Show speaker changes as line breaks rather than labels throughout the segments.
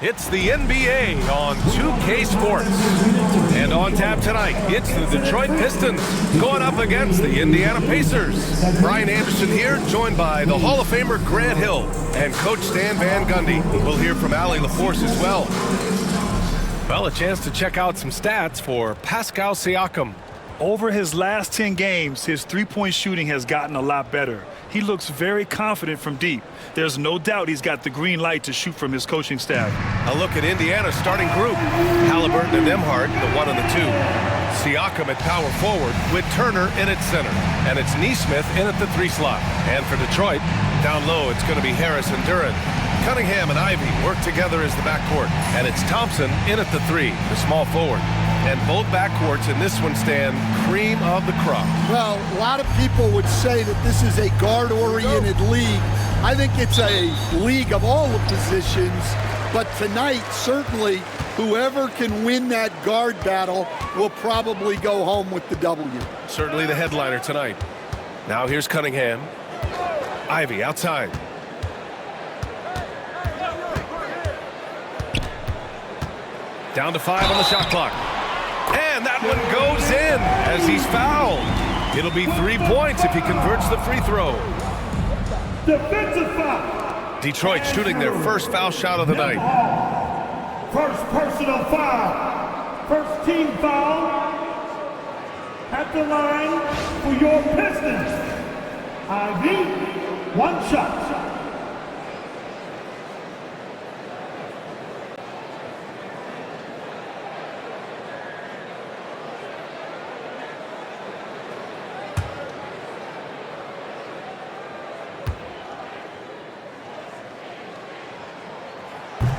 It's the NBA on 2K Sports. And on tap tonight, it's the Detroit Pistons going up against the Indiana Pacers. Brian Anderson here, joined by the Hall of Famer Grant Hill and Coach Stan Van Gundy. We'll hear from Allie LaForce as well. Well, a chance to check out some stats for Pascal Siakam.
Over his last 10 games, his three-point shooting has gotten a lot better. He looks very confident from deep. There's no doubt he's got the green light to shoot from his coaching staff.
A look at Indiana's starting group. Halliburton and Nembhard, the 1 and the 2. Siakam at power forward with Turner in at center. And it's Naismith in at the 3 slot. And for Detroit, down low, it's going to be Harris and Duran. Cunningham and Ivey work together as the backcourt. And it's Thompson in at the 3, the small forward. And both backcourts in this one stand cream of the crop.
Well, a lot of people would say that this is a guard-oriented league. I think it's a league of all the positions. But tonight, certainly, whoever can win that guard battle will probably go home with the W.
Certainly the headliner tonight. Now here's Cunningham. Ivey outside. Down to 5 on the shot clock. And that one goes in as he's fouled. It'll be 3 points if he converts the free throw.
Defensive foul.
Detroit shooting their first foul shot of the night.
First personal foul. First team foul. At the line for your Pistons. Ivey, 1 shot.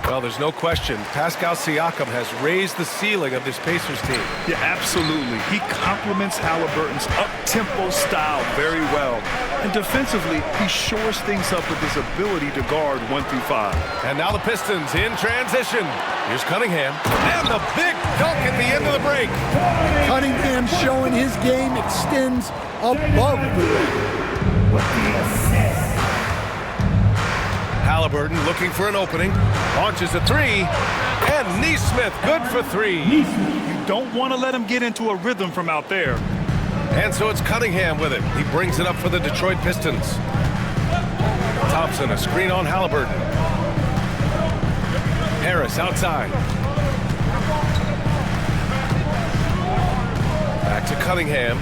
Well, there's no question. Pascal Siakam has raised the ceiling of this Pacers team.
Yeah, absolutely. He complements Halliburton's up-tempo style very well. And defensively, he shores things up with his ability to guard 1 through 5.
And now the Pistons in transition. Here's Cunningham. And the big dunk at the end of the break.
Cunningham showing his game extends above the rim.
With the assist.
Halliburton looking for an opening. Launches a 3. And Naismith good for 3.
You don't want to let him get into a rhythm from out there.
And so it's Cunningham with it. He brings it up for the Detroit Pistons. Thompson, a screen on Halliburton. Harris outside. Back to Cunningham.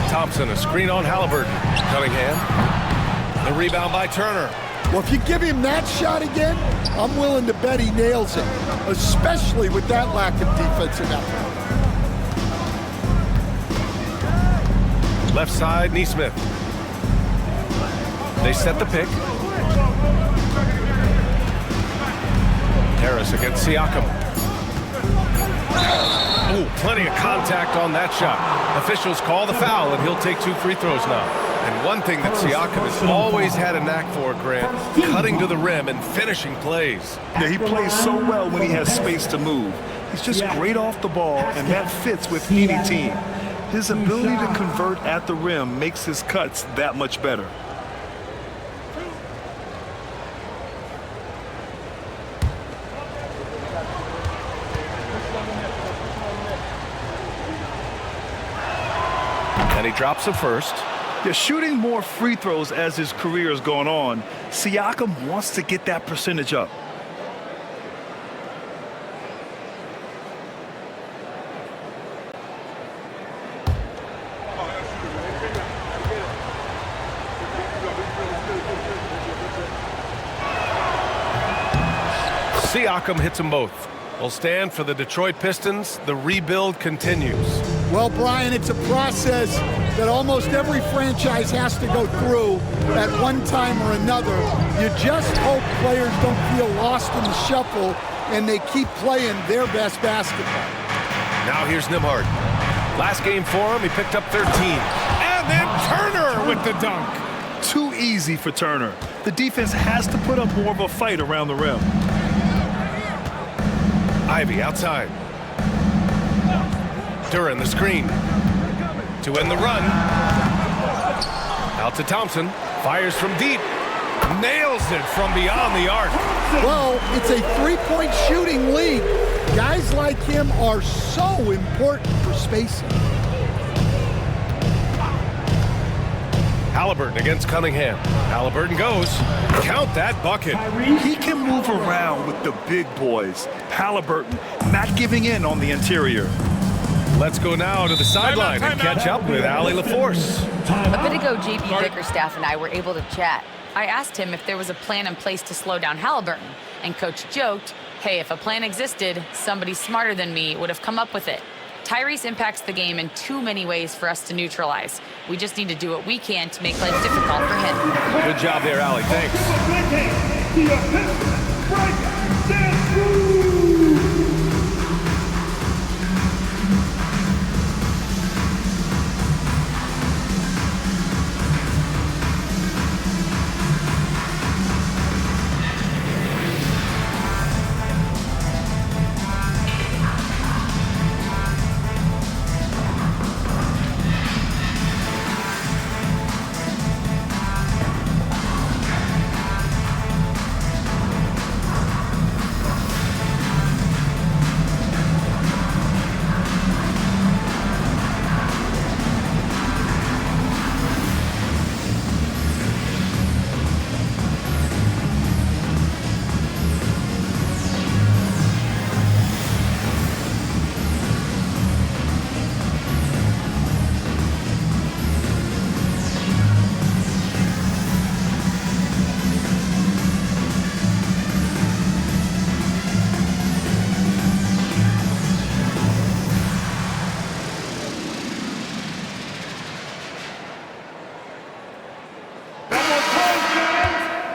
Thompson, a screen on Halliburton. Cunningham. The rebound by Turner.
Well, if you give him that shot again, I'm willing to bet he nails it, especially with that lack of defensive effort.
Left side, Naismith. They set the pick. Harris against Siakam. Ooh, plenty of contact on that shot. Officials call the foul, and he'll take 2 free throws now. And one thing that Siakam has always had a knack for, Grant, cutting to the rim and finishing plays.
Yeah, he plays so well when he has space to move. He's just great off the ball, and that fits with any team. His ability to convert at the rim makes his cuts that much better.
And he drops the first.
Yeah, shooting more free throws as his career has gone on, Siakam wants to get that percentage up.
Siakam hits them both. Will stand for the Detroit Pistons. The rebuild continues.
Well, Brian, it's a process that almost every franchise has to go through at one time or another. You just hope players don't feel lost in the shuffle and they keep playing their best basketball.
Now here's Nembhard. Last game for him, he picked up 13. And then Turner with the dunk.
Too easy for Turner. The defense has to put up more of a fight around the rim.
Ivey outside. Duran the screen. To end the run. Out to Thompson. Fires from deep. Nails it from beyond the arc.
Well, it's a three-point shooting league. Guys like him are so important for spacing.
Halliburton against Cunningham. Halliburton goes. Count that bucket.
He can move around with the big boys. Halliburton not giving in on the interior.
Let's go now to the sideline and catch up with Allie LaForce.
A bit ago, JB Bickerstaff and I were able to chat. I asked him if there was a plan in place to slow down Halliburton, and Coach joked, hey, if a plan existed, somebody smarter than me would have come up with it. Tyrese impacts the game in too many ways for us to neutralize. We just need to do what we can to make life difficult for him.
Good job there, Allie. Thanks.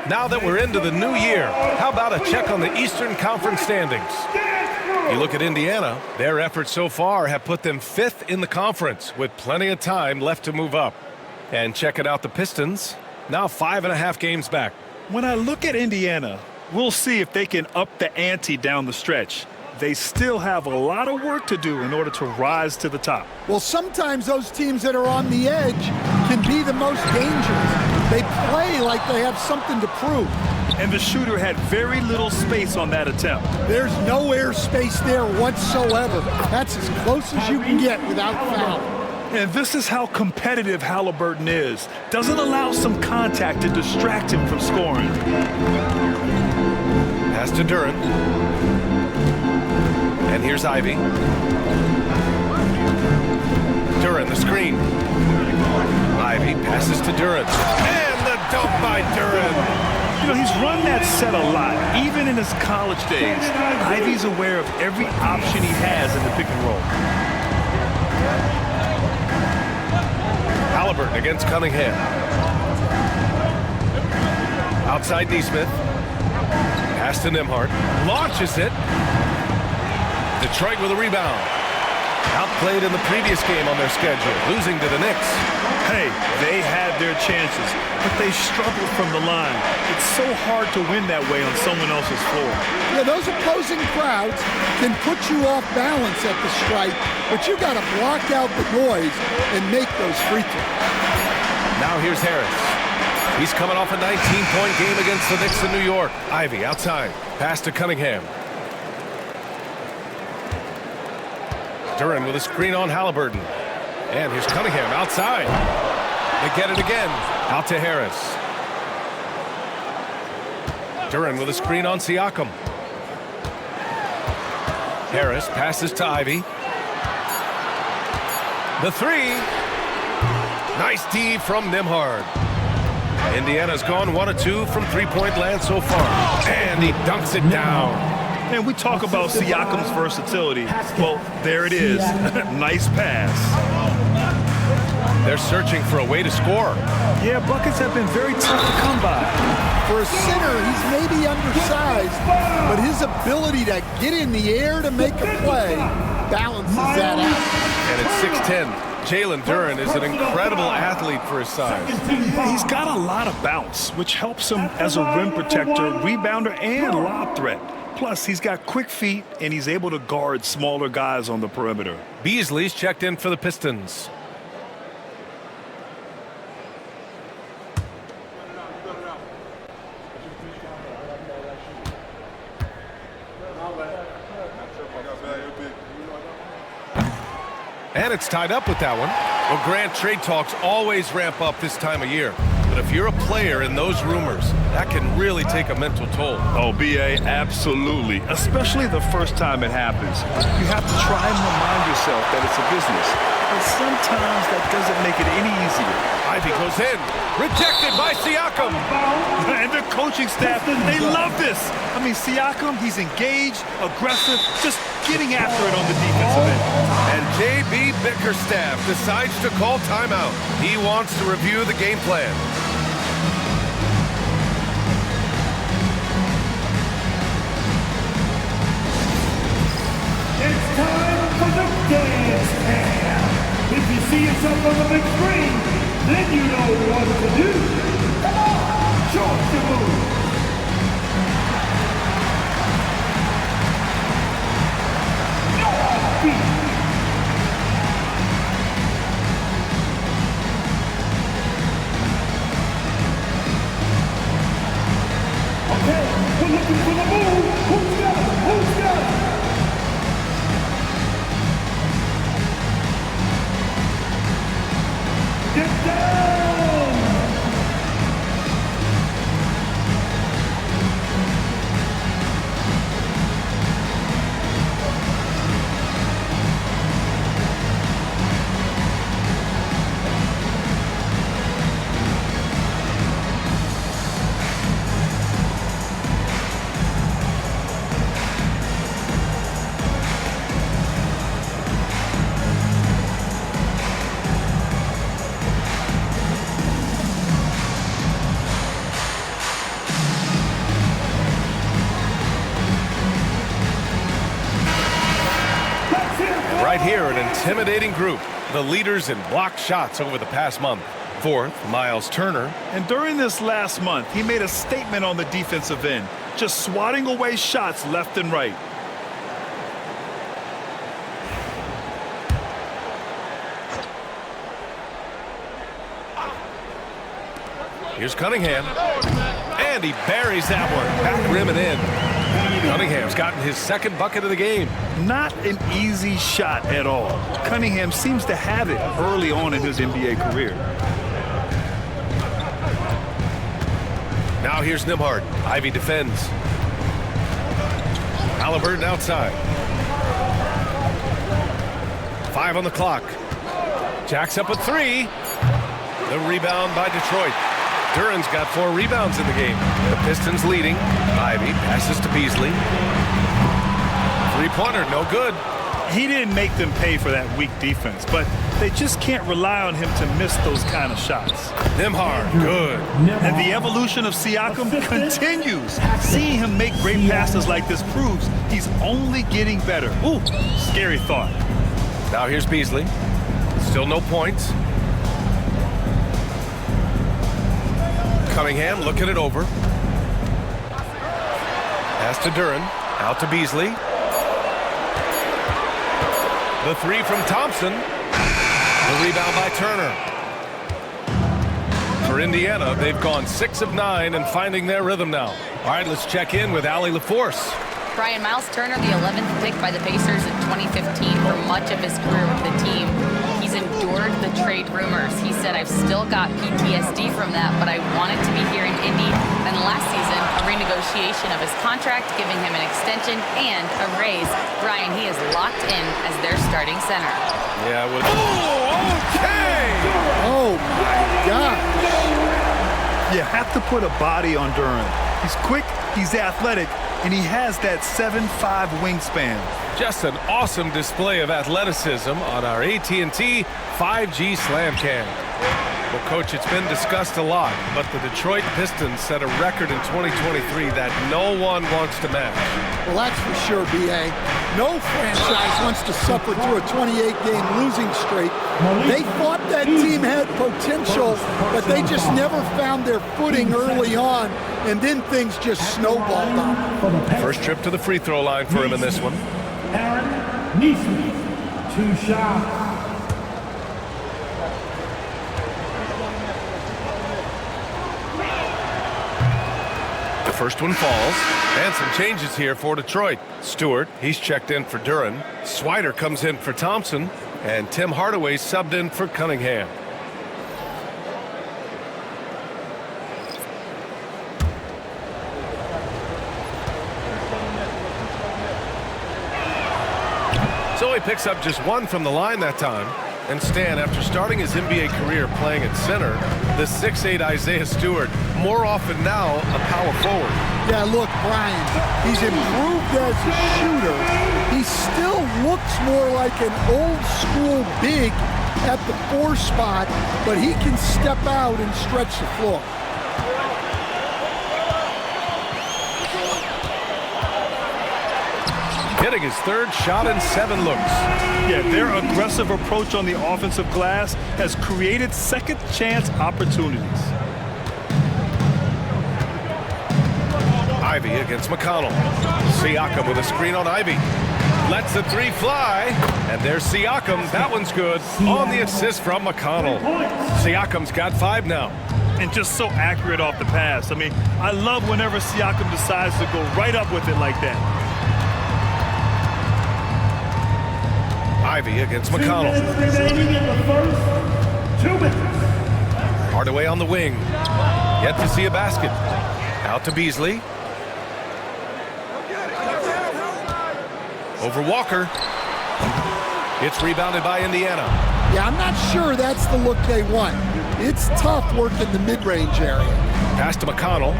Now that we're into the new year, how about a check on the Eastern Conference standings? You look at Indiana, their efforts so far have put them 5th in the conference with plenty of time left to move up. And checking out the Pistons, now 5.5 games back.
When I look at Indiana, we'll see if they can up the ante down the stretch. They still have a lot of work to do in order to rise to the top.
Well, sometimes those teams that are on the edge can be the most dangerous. They play like they have something to prove.
And the shooter had very little space on that attempt.
There's no air space there whatsoever. That's as close as you can get without foul.
And this is how competitive Halliburton is. Doesn't allow some contact to distract him from scoring.
Pass to Duren. And here's Ivy. Duren, the screen. Ivy passes to Duren. And the dunk by Duren.
You know, he's run that set a lot, even in his college days. Ivy's aware of every option he has in the pick and roll.
Halliburton against Cunningham. Outside Naismith. Pass to Nembhard. Launches it. Detroit with a rebound. Outplayed in the previous game on their schedule, losing to the Knicks.
Hey, they had their chances, but they struggled from the line. It's so hard to win that way on someone else's floor.
Yeah, those opposing crowds can put you off balance at the stripe, but you got to block out the noise and make those free throws.
Now here's Harris. He's coming off a 19-point game against the Knicks in New York. Ivy outside. Pass to Cunningham. Duren with a screen on Halliburton. And here's Cunningham outside. They get it again. Out to Harris. Duren with a screen on Siakam. Harris passes to Ivy. The three. Nice D from Nembhard. Indiana's gone 1 of 2 from three-point land so far. And he dunks it down.
And we talk about Siakam's versatility. Well, there it is. Nice pass.
They're searching for a way to score.
Yeah, buckets have been very tough to come by.
For a center, he's maybe undersized, but his ability to get in the air to make a play balances that out.
And it's 6'10". Jalen Duren is an incredible athlete for his size.
He's got a lot of bounce, which helps him as a rim protector, rebounder, and lob threat. Plus, he's got quick feet, and he's able to guard smaller guys on the perimeter.
Beasley's checked in for the Pistons. And it's tied up with that one. Well, Grant, trade talks always ramp up this time of year. But if you're a player in those rumors, that can really take a mental toll.
Oh, B.A., absolutely. Especially the first time it happens. You have to try and remind yourself that it's a business. But sometimes that doesn't make it any easier.
Ivy goes in. Rejected by Siakam.
And the coaching staff, they love this. I mean, Siakam, he's engaged, aggressive, just getting after it on the defensive end.
And J.B. Bickerstaff decides to call timeout. He wants to review the game plan.
It's time for the dance cam. If you see yourself on the big screen, then you know what to do. Come on, show us your move. Okay, we're looking for the move. Who's got it? Who's got it? Get down!
Right here, an intimidating group. The leaders in blocked shots over the past month. Fourth, Miles Turner.
And during this last month, he made a statement on the defensive end, just swatting away shots left and right.
Here's Cunningham. And he buries that one. Back rim and in. Cunningham's gotten his second bucket of the game.
Not an easy shot at all. Cunningham seems to have it early on in his NBA career.
Now here's Nembhard. Ivy defends. Halliburton outside. 5 on the clock. Jacks up a 3. The rebound by Detroit. Duran's got 4 rebounds in the game. The Pistons leading. Ivy passes to Beasley. Three-pointer, no good.
He didn't make them pay for that weak defense, but they just can't rely on him to miss those kind of shots.
Nembhard, good.
And the evolution of Siakam continues. Seeing him make great passes like this proves he's only getting better. Ooh, scary thought.
Now here's Beasley. Still no points. Cunningham looking it over. Pass to Duran. Out to Beasley. The 3 from Thompson. The rebound by Turner. For Indiana, they've gone 6 of 9 and finding their rhythm now. All right, let's check in with Allie LaForce.
Brian, Miles Turner, the 11th pick by the Pacers in 2015, for much of his career with the team, he's endured the trade rumors. He said, "I've still got PTSD from that, but I wanted to be here in Indy." Then last season, a renegotiation of his contract, giving him an extension and a raise. Brian, he is locked in as their starting center.
Yeah, it was. Oh, okay!
Oh, my God.
You have to put a body on Duran. He's quick, he's athletic, and he has that 7'5" wingspan.
Just an awesome display of athleticism on our AT&T 5G Slam Cam. Well, Coach, it's been discussed a lot, but the Detroit Pistons set a record in 2023 that no one wants to match.
Well, that's for sure, B.A. No franchise wants to suffer through a 28-game losing streak. They thought that team had potential, but they just never found their footing early on, and then things just snowballed on them.
First trip to the free throw line for him in this one.
Aaron Naismith, 2 shots.
The first one falls, and some changes here for Detroit. Stewart, he's checked in for Duran. Swider comes in for Thompson. And Tim Hardaway subbed in for Cunningham. So he picks up just one from the line that time. And Stan, after starting his NBA career playing at center, the 6'8" Isaiah Stewart, more often now a power forward.
Yeah, look, Brian, he's improved as a shooter. He still looks more like an old school big at the 4 spot, but he can step out and stretch the floor.
Hitting his third shot in 7 looks.
Yeah, their aggressive approach on the offensive glass has created second chance opportunities.
Ivy against McConnell. Siakam with a screen on Ivy. Lets the 3 fly. And there's Siakam. That one's good. On the assist from McConnell. Siakam's got 5 now.
And just so accurate off the pass. I mean, I love whenever Siakam decides to go right up with it like that.
Ivy against McConnell. Hardaway on the wing. Yet to see a basket. Out to Beasley. Over Walker. It's rebounded by Indiana.
Yeah, I'm not sure that's the look they want. It's tough working the mid-range area.
Pass to McConnell.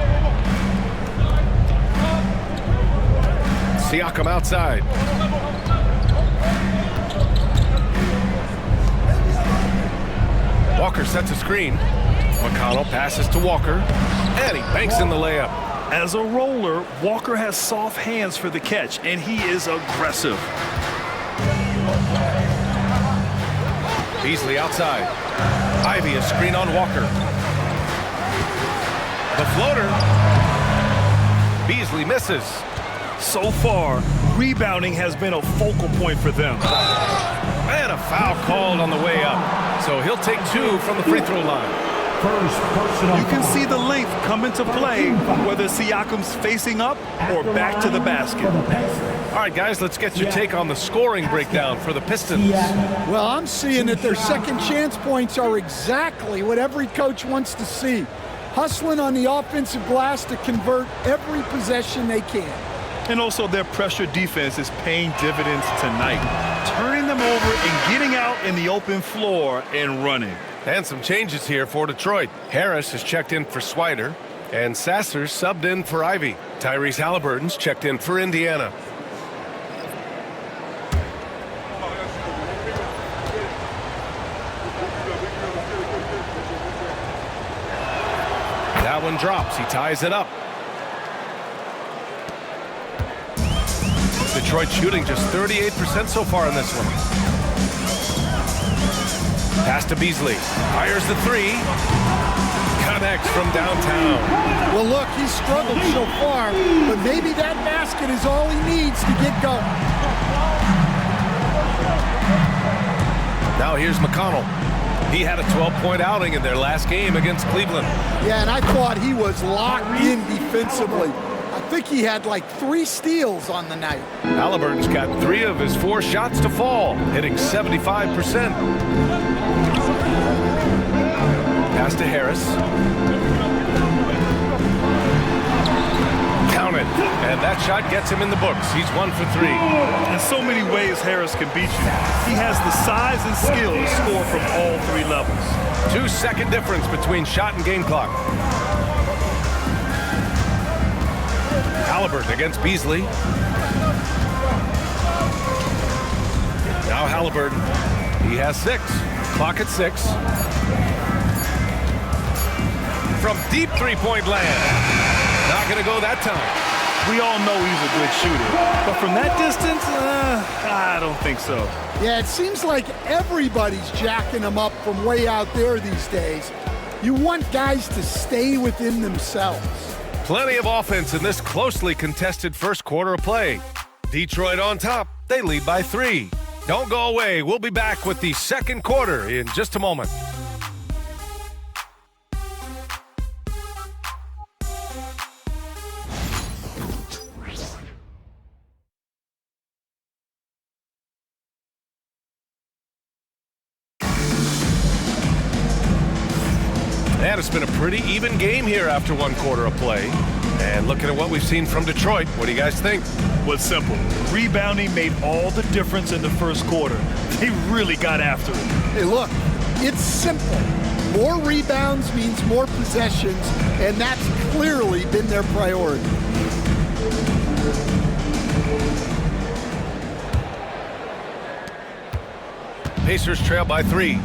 Siakam outside. Walker sets a screen. McConnell passes to Walker. And he banks in the layup.
As a roller, Walker has soft hands for the catch, and he is aggressive.
Beasley outside. Ivy a screen on Walker. The floater. Beasley misses.
So far, rebounding has been a focal point for them.
And a foul called on the way up. So he'll take 2 from the free throw line.
You can see the length come into play, whether Siakam's facing up or back to the basket.
All right, guys, let's get your take on the scoring breakdown for the Pistons.
Well, I'm seeing that their second chance points are exactly what every coach wants to see. Hustling on the offensive glass to convert every possession they can.
And also their pressure defense is paying dividends tonight, turning them over and getting out in the open floor and running.
And some changes here for Detroit. Harris has checked in for Swider, and Sasser subbed in for Ivy. Tyrese Halliburton's checked in for Indiana. That one drops. He ties it up. Detroit shooting just 38% so far in this one. Pass to Beasley. Fires the 3. Connects from downtown.
Well, look, he's struggled so far, but maybe that basket is all he needs to get going.
Now here's McConnell. He had a 12-point outing in their last game against Cleveland.
Yeah, and I thought he was locked in defensively. I think he had like 3 steals on the night.
Halliburton's got 3 of his 4 shots to fall, hitting 75%. Pass to Harris. Count it. And that shot gets him in the books. He's 1 for 3.
In so many ways, Harris can beat you. He has the size and skill to score from all 3 levels.
2-second difference between shot and game clock. Halliburton against Beasley. Now Halliburton. He has 6. Clock at 6. From deep 3-point land. Not going to go that time.
We all know he's a good shooter. But from that distance, I don't think so.
Yeah, it seems like everybody's jacking him up from way out there these days. You want guys to stay within themselves.
Plenty of offense in this closely contested first quarter of play. Detroit on top. They lead by 3. Don't go away. We'll be back with the second quarter in just a moment. And it's been a pretty even game here after one quarter of play. And looking at what we've seen from Detroit, what do you guys think?
Well, it's simple. Rebounding made all the difference in the first quarter. They really got after it.
Hey, look, it's simple. More rebounds means more possessions, and that's clearly been their priority.
Pacers trail by 3.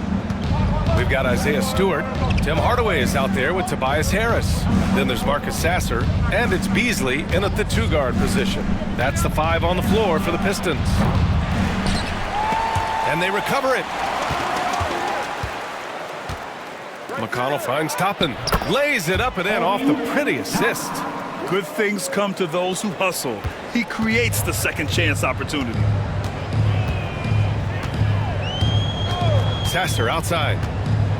We've got Isaiah Stewart. Tim Hardaway is out there with Tobias Harris. Then there's Marcus Sasser, and it's Beasley in at the 2-guard position. That's the 5 on the floor for the Pistons. And they recover it. McConnell finds Toppin. Lays it up and in off the pretty assist.
Good things come to those who hustle. He creates the second chance opportunity.
Sasser outside.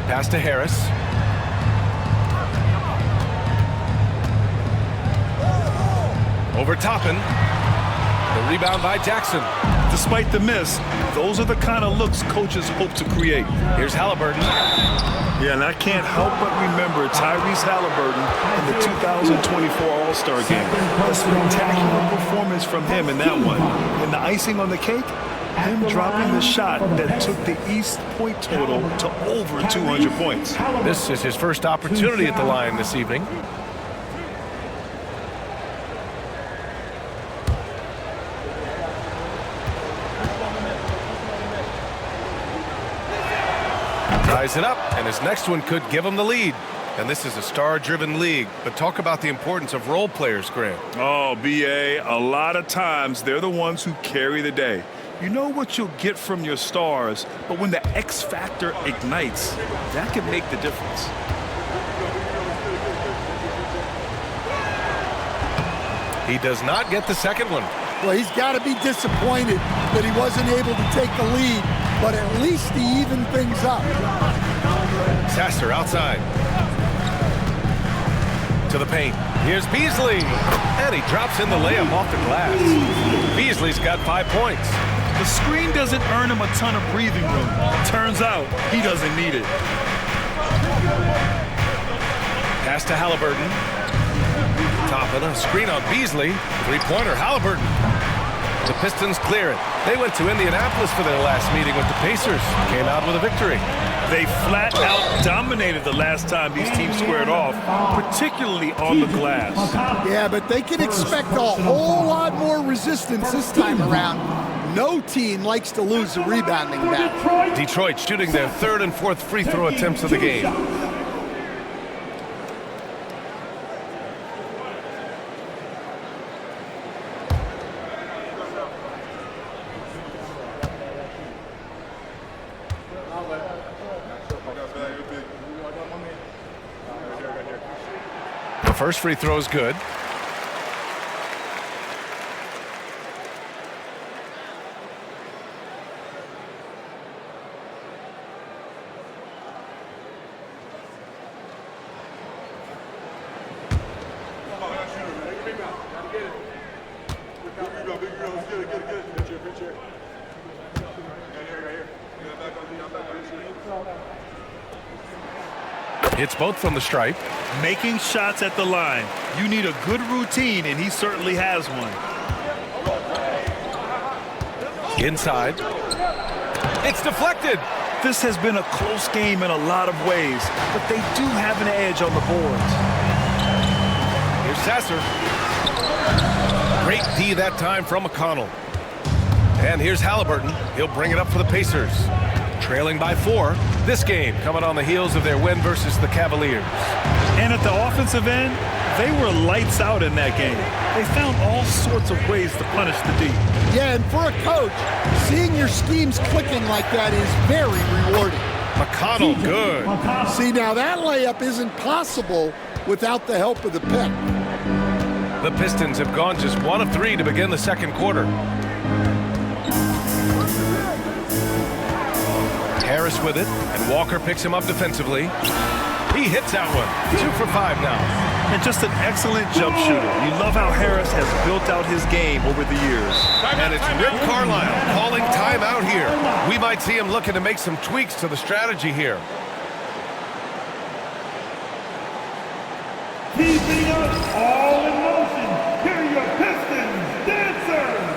Pass to Harris. Over Toppin. The rebound by Jackson.
Despite the miss, those are the kind of looks coaches hope to create.
Here's Halliburton.
Yeah, and I can't help but remember Tyrese Halliburton in the 2024 All-Star game. A spectacular performance from him in that one. And the icing on the cake, him dropping the shot that took the East point total to over 200 points.
This is his first opportunity at the line this evening. Ties it up, and his next one could give him the lead. And this is a star-driven league. But talk about the importance of role players, Grant.
Oh, B.A., a lot of times they're the ones who carry the day. You know what you'll get from your stars, but when the X factor ignites, that can make the difference.
He does not get the second one.
Well, he's got to be disappointed that he wasn't able to take the lead, but at least he evened things up.
Sasser outside. To the paint. Here's Beasley. And he drops in the layup off the glass. Beasley's got 5 points.
The screen doesn't earn him a ton of breathing room. Turns out he doesn't need it.
Pass to Halliburton. Top of the screen on Beasley. Three-pointer, Halliburton. The Pistons clear it. They went to Indianapolis for their last meeting with the Pacers. Came out with a victory.
They flat out dominated the last time these teams squared off, particularly on the glass.
Yeah, but they can expect a whole lot more resistance this time around. No team likes to lose a rebounding battle.
Detroit shooting their 3rd and 4th free throw attempts of the game. The first free throw is good. Hits both from the stripe.
Making shots at the line. You need a good routine, and he certainly has one.
Inside. It's deflected.
This has been a close game in a lot of ways, but they do have an edge on the boards.
Here's Sasser. Great D that time from McConnell. And here's Halliburton. He'll bring it up for the Pacers. Trailing by 4. This game coming on the heels of their win versus the Cavaliers.
And at the offensive end, they were lights out in that game. They found all sorts of ways to punish the D.
Yeah, and for a coach, seeing your schemes clicking like that is very rewarding.
McConnell, good.
See, now that layup isn't possible without the help of the pick.
The Pistons have gone just 1 of 3 to begin the second quarter. Harris with it, and Walker picks him up defensively. He hits that one. 2 for 5 now.
And just an excellent jump shooter. You love how Harris has built out his game over the years.
And it's Rick Carlisle calling timeout here. We might see him looking to make some tweaks to the strategy here.
keeping us all in motion. Here are your Pistons dancers.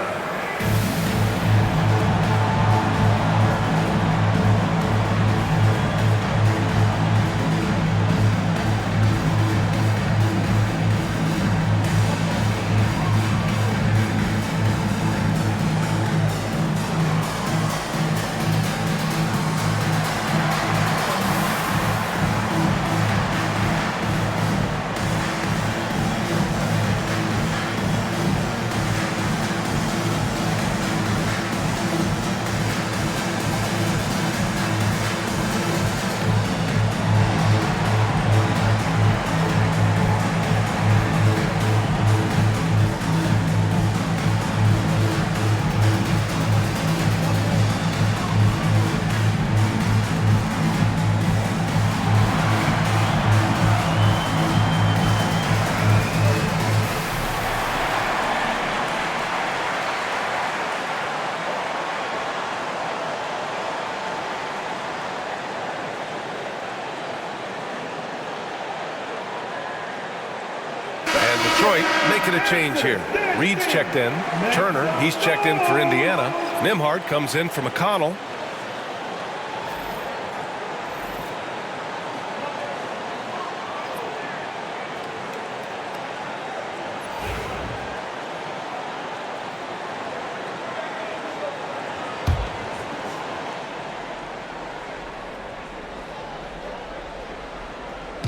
Detroit making a change here. Reed's checked in. Turner, he's checked in for Indiana. Nembhard comes in for McConnell.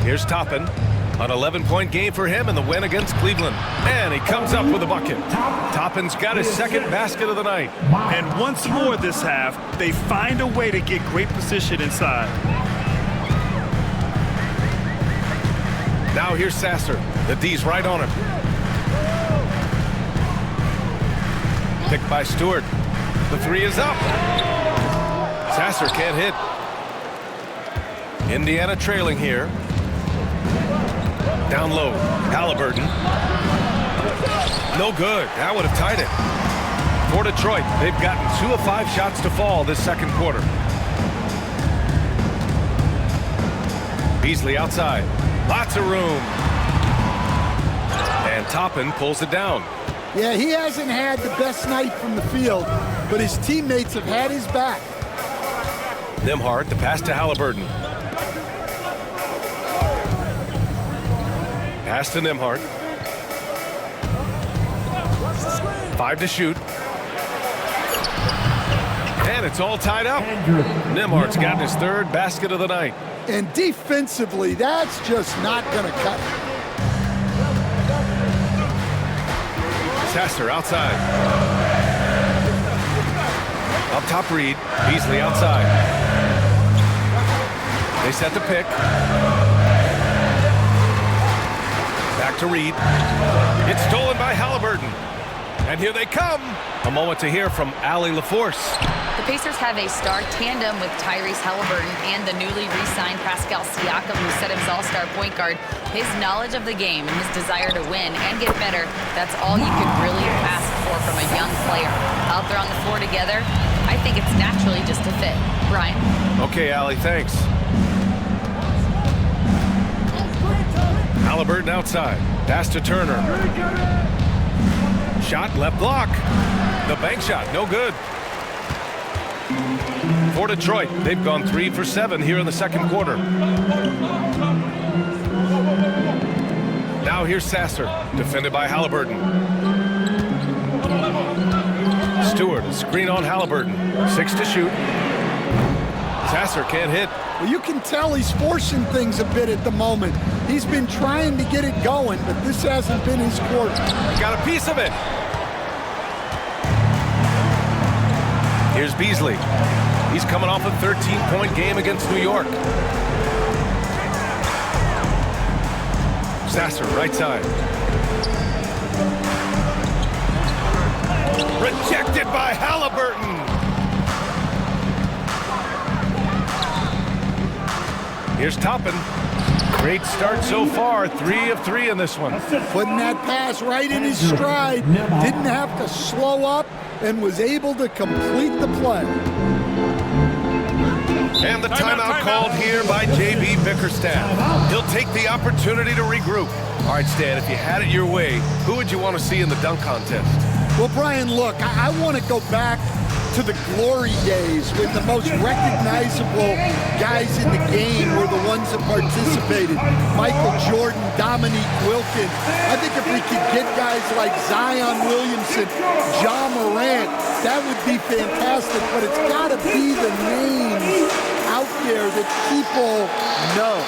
Here's Toppin. An 11-point game for him in the win against Cleveland. And he comes up with a bucket. Toppin's got his second basket of the night.
And once more this half, they find a way to get great position inside.
Now here's Sasser. The D's right on him. Picked by Stewart. The three is up. Sasser can't hit. Indiana trailing here. Down low, Halliburton. No good. That would have tied it. For Detroit, they've gotten 2 of 5 shots to fall this second quarter. Beasley outside. Lots of room. And Toppin pulls it down.
Yeah, he hasn't had the best night from the field, but his teammates have had his back.
Nembhard, the pass to Halliburton. Pass to Nembhard. 5 to shoot. And it's all tied up. Nembhard's got his third basket of the night.
And defensively, that's just not going to cut it.
Sasser outside. Up top Reed. Beasley outside. They set the pick. Back to Reed. It's stolen by Halliburton. And here they come. A moment to hear from Allie LaForce.
The Pacers have a star tandem with Tyrese Halliburton and the newly re-signed Pascal Siakam, who set his all-star point guard. His knowledge of the game and his desire to win and get better, that's all you could really ask for from a young player. Out there on the floor together, I think it's naturally just a fit. Brian?
Okay, Allie, thanks. Halliburton outside. Pass to Turner. Shot, left block. The bank shot, no good. For Detroit, they've gone 3 for 7 here in the second quarter. Now here's Sasser, defended by Halliburton. Stewart, a screen on Halliburton. 6 to shoot. Sasser can't hit.
Well, you can tell he's forcing things a bit at the moment. He's been trying to get it going, but this hasn't been his quarter.
Got a piece of it. Here's Beasley. He's coming off a 13-point game against New York. Sasser, right side. Rejected by Halliburton. Here's Toppin. Great start so far. 3 of 3 in this one.
Putting that pass right in his stride. Didn't have to slow up and was able to complete the play.
And the timeout called here by J.B. Bickerstaff. He'll take the opportunity to regroup. All right, Stan, if you had it your way, who would you want to see in the dunk contest?
Well, Brian, look, I want to go back to the glory days when the most recognizable guys in the game were the ones that participated. Michael Jordan, Dominique Wilkins. I think if we could get guys like Zion Williamson, Ja Morant, that would be fantastic, but it's got to be the names out there that people know.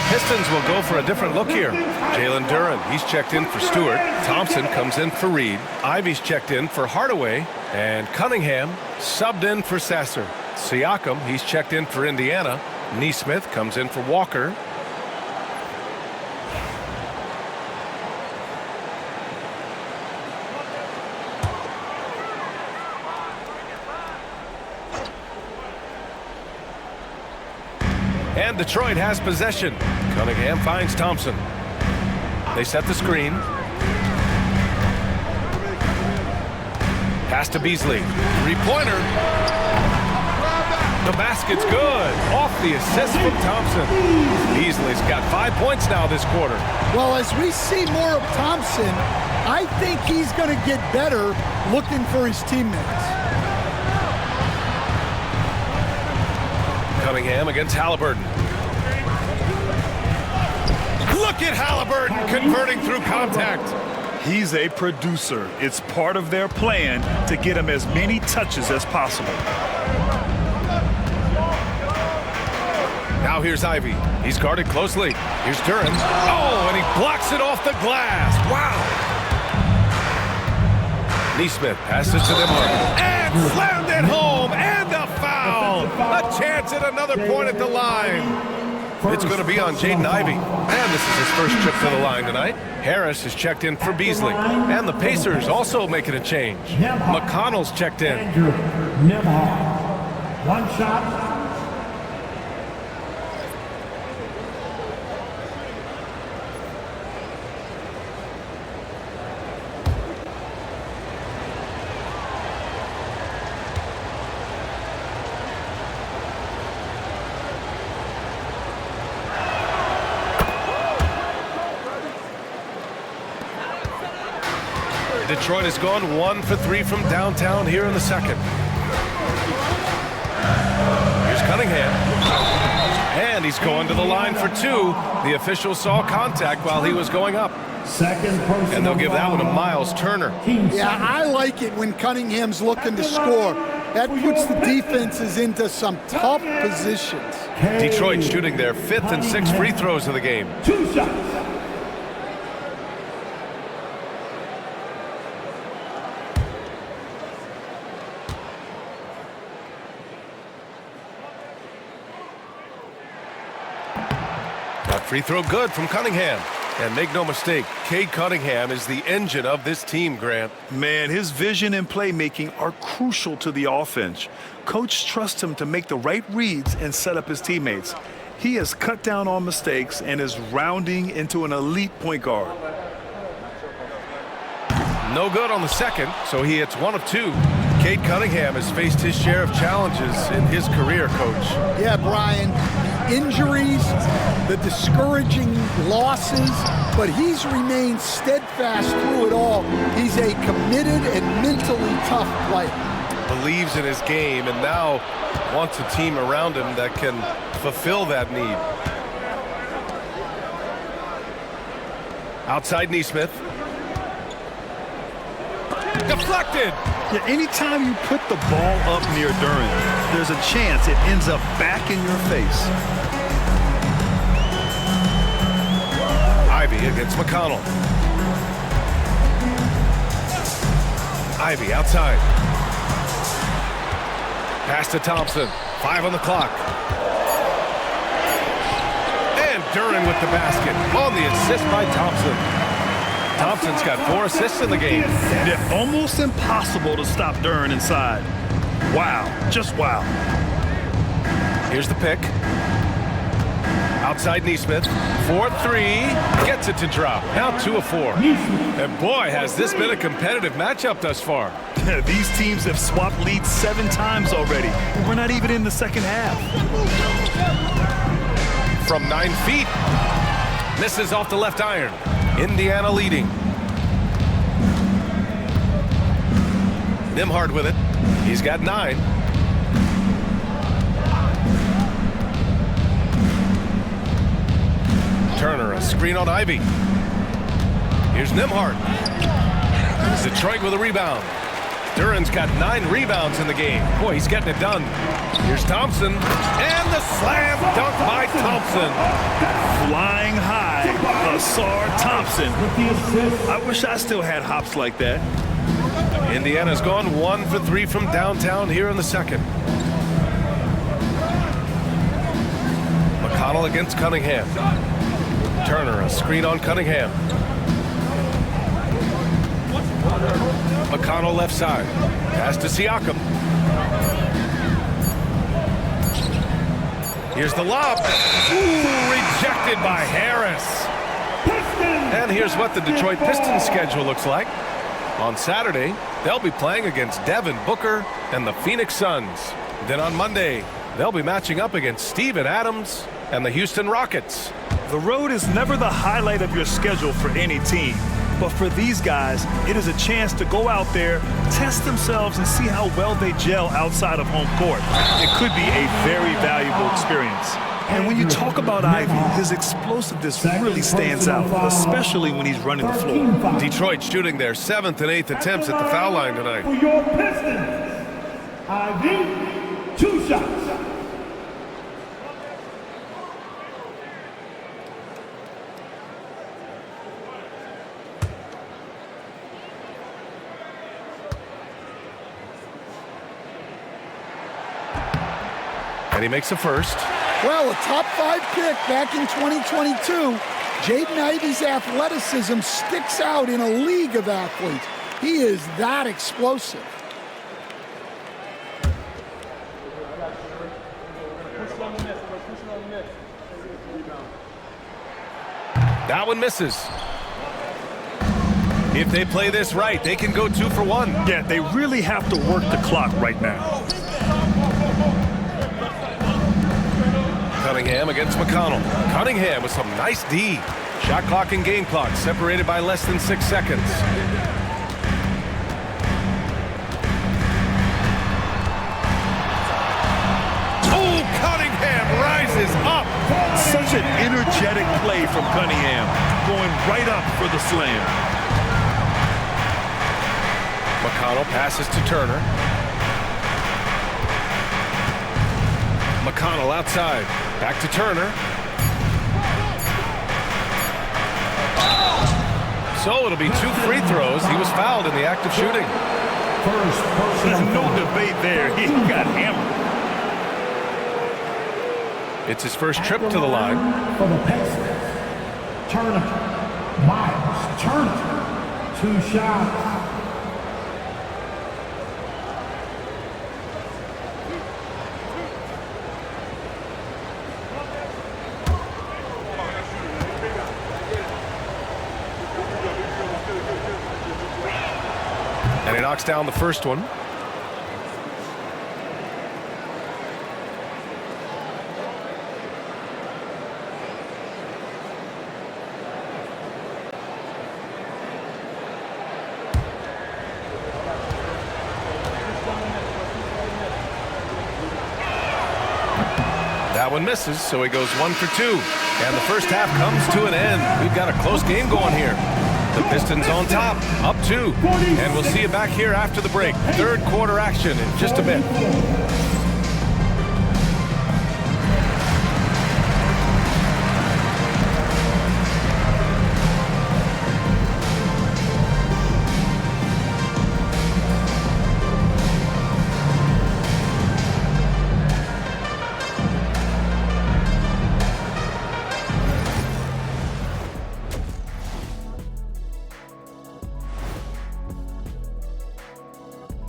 Pistons will go for a different look here. Jalen Duren, he's checked in for Stewart. Thompson comes in for Reed. Ivy's checked in for Hardaway. And Cunningham subbed in for Sasser. Siakam, he's checked in for Indiana. Naismith comes in for Walker. And Detroit has possession. Cunningham finds Thompson. They set the screen. Pass to Beasley. Three-pointer. The basket's good. Off the assist from Thompson. Beasley's got 5 points now this quarter.
Well, as we see more of Thompson, I think he's going to get better looking for his teammates.
Cunningham against Halliburton. Look at Halliburton converting through contact.
He's a producer. It's part of their plan to get him as many touches as possible.
Now here's Ivy. He's guarded closely. Here's Duren. Oh, and he blocks it off the glass. Wow. Naismith passes to them and slammed it home, and a foul. A chance at another point at the line. It's going to be on Jaden Ivey. And this is his first trip to the line tonight. Harris is checked in for Beasley. And the Pacers also making a change. McConnell's checked in.
One shot.
Detroit has gone 1 for 3 from downtown here in the second. Here's Cunningham. And he's going to the line for 2. The official saw contact while he was going up. And they'll give that one to Miles Turner.
Yeah, I like it when Cunningham's looking to score. That puts the defenses into some tough positions.
Detroit shooting their 5th and 6th free throws of the game.
2 shots.
Free throw good from Cunningham. And make no mistake, Cade Cunningham is the engine of this team, Grant.
Man, his vision and playmaking are crucial to the offense. Coach trusts him to make the right reads and set up his teammates. He has cut down on mistakes and is rounding into an elite point guard.
No good on the second, so he hits 1 of 2. Cade Cunningham has faced his share of challenges in his career, Coach.
Yeah, Brian. Injuries, the discouraging losses, but he's remained steadfast through it all. He's a committed and mentally tough player.
Believes in his game and now wants a team around him that can fulfill that need. Outside Naismith. Deflected.
Yeah, anytime you put the ball up near Duren, there's a chance it ends up back in your face.
Ivy against McConnell. Ivy outside. Pass to Thompson. 5 on the clock. And Duren with the basket on the assist by Thompson. Thompson's got 4 assists in the game.
Yeah, almost impossible to stop Duren inside. Wow, just wow.
Here's the pick. Outside Naismith. 4-3. Gets it to drop. Now 2 of 4. And boy, has this been a competitive matchup thus far.
These teams have swapped leads 7 times already. We're not even in the second half.
From 9 feet. Misses off the left iron. Indiana leading. Nembhard with it. He's got 9. Turner, a screen on Ivy. Here's Nembhard. Detroit with a rebound. Duren's got 9 rebounds in the game. Boy, he's getting it done. Here's Thompson. And the slam dunk by Thompson.
Flying high, Asar Thompson. I wish I still had hops like that.
Indiana's gone 1 for 3 from downtown here in the second. McConnell against Cunningham. Turner, a screen on Cunningham. McConnell left side. Pass to Siakam. Here's the lob. Ooh, rejected by Harris. And here's what the Detroit Pistons schedule looks like. On Saturday, they'll be playing against Devin Booker and the Phoenix Suns. Then on Monday, they'll be matching up against Steven Adams and the Houston Rockets.
The road is never the highlight of your schedule for any team. But for these guys, it is a chance to go out there, test themselves, and see how well they gel outside of home court. It could be a very valuable experience. And when you talk about Ivy, his explosiveness really stands out, especially when he's running the floor.
Detroit shooting their 7th and 8th attempts at the foul line tonight.
For your Pistons, Ivy, 2 shots.
And he makes the first.
Well, a top 5 pick back in 2022. Jaden Ivey's athleticism sticks out in a league of athletes. He is that explosive.
That one misses. If they play this right, they can go 2 for 1.
Yeah, they really have to work the clock right now.
Cunningham against McConnell. Cunningham with some nice D. Shot clock and game clock separated by less than 6 seconds. Oh, Cunningham rises up.
Such an energetic play from Cunningham, going right up for the slam.
McConnell passes to Turner. McConnell outside. Back to Turner. So it'll be 2 free throws. He was fouled in the act of shooting.
There's no debate there. He got hammered.
It's his first trip to the line.
For the Pistons, Turner, Miles Turner, 2 shots.
And he knocks down the first one. That one misses, so he goes 1 for 2. And the first half comes to an end. We've got a close game going here. The Pistons on top, up 2. And we'll see you back here after the break. Third quarter action in just a bit.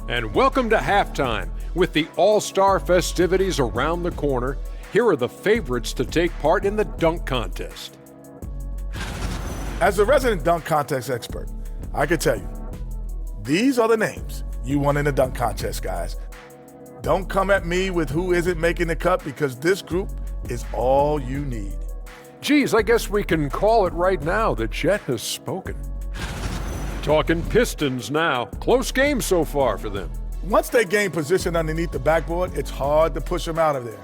And welcome to halftime. With the All-Star festivities around the corner, here are the favorites to take part in the dunk contest.
As a resident dunk contest expert, I can tell you, these are the names you want in the dunk contest, guys. Don't come at me with who isn't making the cut, because this group is all you need.
Geez, I guess we can call it right now. The Jet has spoken. Talking Pistons now. Close game so far for them.
Once they gain position underneath the backboard, it's hard to push them out of there.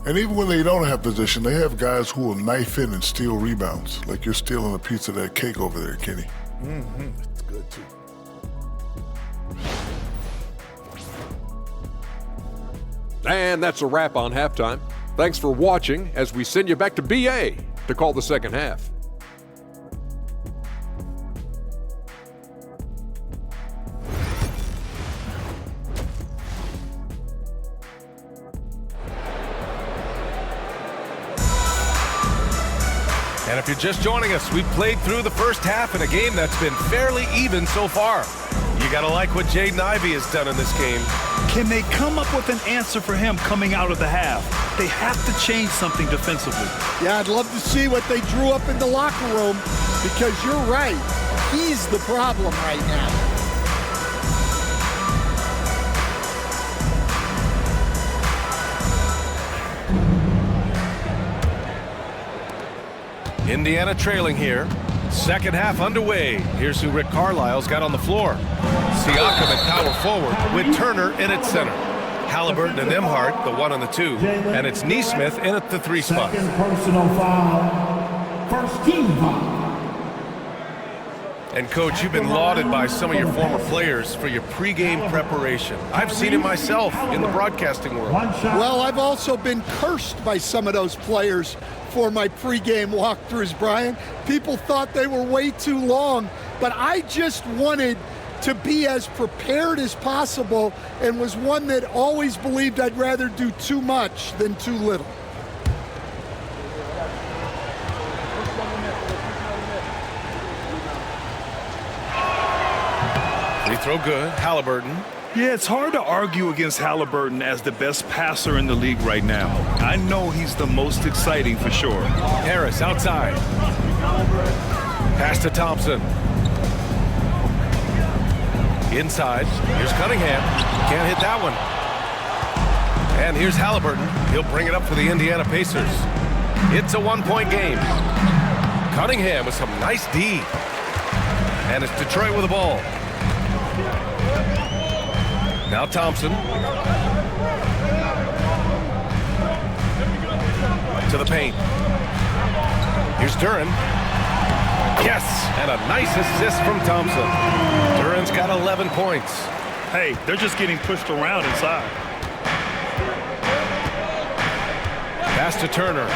And even when they don't have position, they have guys who will knife in and steal rebounds, like you're stealing a piece of that cake over there, Kenny.
It's good, too.
And that's a wrap on halftime. Thanks for watching as we send you back to BA to call the second half.
And if you're just joining us, we've played through the first half in a game that's been fairly even so far. You got to like what Jaden Ivey has done in this game.
Can they come up with an answer for him coming out of the half? They have to change something defensively.
Yeah, I'd love to see what they drew up in the locker room, because you're right. He's the problem right now.
Indiana trailing here. Second half underway. Here's who Rick Carlisle's got on the floor. Siakam at power forward with Turner in at center. Halliburton and Nembhard, the 1 and the 2. And it's Naismith in at the 3 spot.
Second personal foul. First team foul.
And Coach, you've been lauded by some of your former players for your pregame preparation. I've seen it myself in the broadcasting world.
Well, I've also been cursed by some of those players for my pregame walkthroughs, Brian. People thought they were way too long, but I just wanted to be as prepared as possible, and was one that always believed I'd rather do too much than too little.
Free throw good. Halliburton.
Yeah, it's hard to argue against Halliburton as the best passer in the league right now. I know he's the most exciting for sure.
Harris outside. Pass to Thompson. Inside. Here's Cunningham. Can't hit that one. And here's Halliburton. He'll bring it up for the Indiana Pacers. It's a 1-point game. Cunningham with some nice D. And it's Detroit with the ball. Now Thompson. To the paint. Here's Duren. Yes! And a nice assist from Thompson. Duren's got 11 points.
Hey, they're just getting pushed around inside.
Pass to Turner.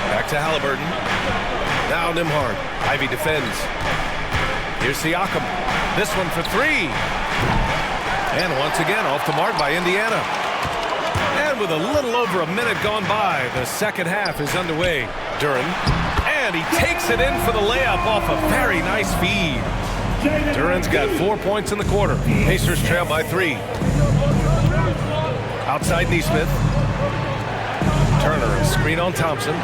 Back to Halliburton. Now Nembhard. Ivey defends. Here's Siakam. This one for 3. And once again, off the mark by Indiana. And with a little over a minute gone by, the second half is underway. Duren. And he takes it in for the layup off a very nice feed. Duren's got 4 points in the quarter. Pacers trail by 3. Outside Naismith. Turner, a screen on Thompson.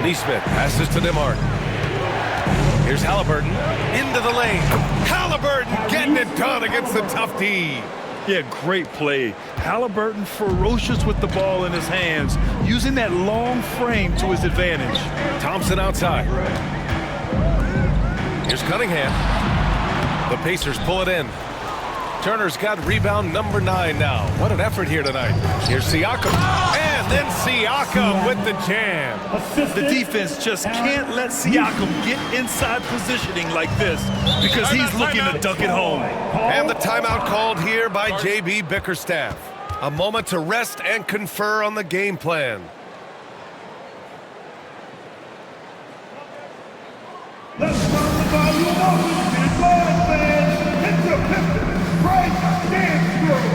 Naismith passes to Nembhard. Here's Halliburton into the lane. Halliburton getting it done against the tough D.
Yeah, great play. Halliburton ferocious with the ball in his hands, using that long frame to his advantage.
Thompson outside. Here's Cunningham. The Pacers pull it in. Turner's got rebound number 9 now. What an effort here tonight. Here's Siakam. And then Siakam with the jam.
The defense just can't let Siakam get inside positioning like this because he's looking to dunk it home.
And the timeout called here by J.B. Bickerstaff. A moment to rest and confer on the game plan.
Let's turn the volume up and live fans. It's the Pistons Break Dance Crew.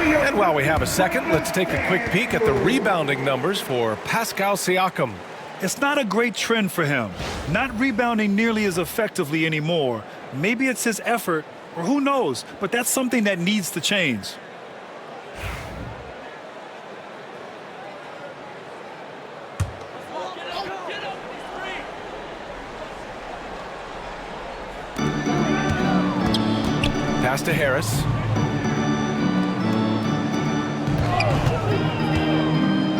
And while we have a second, let's take a quick peek at the rebounding numbers for Pascal Siakam.
It's not a great trend for him. Not rebounding nearly as effectively anymore. Maybe it's his effort, or who knows, but that's something that needs to change.
Pass to Harris.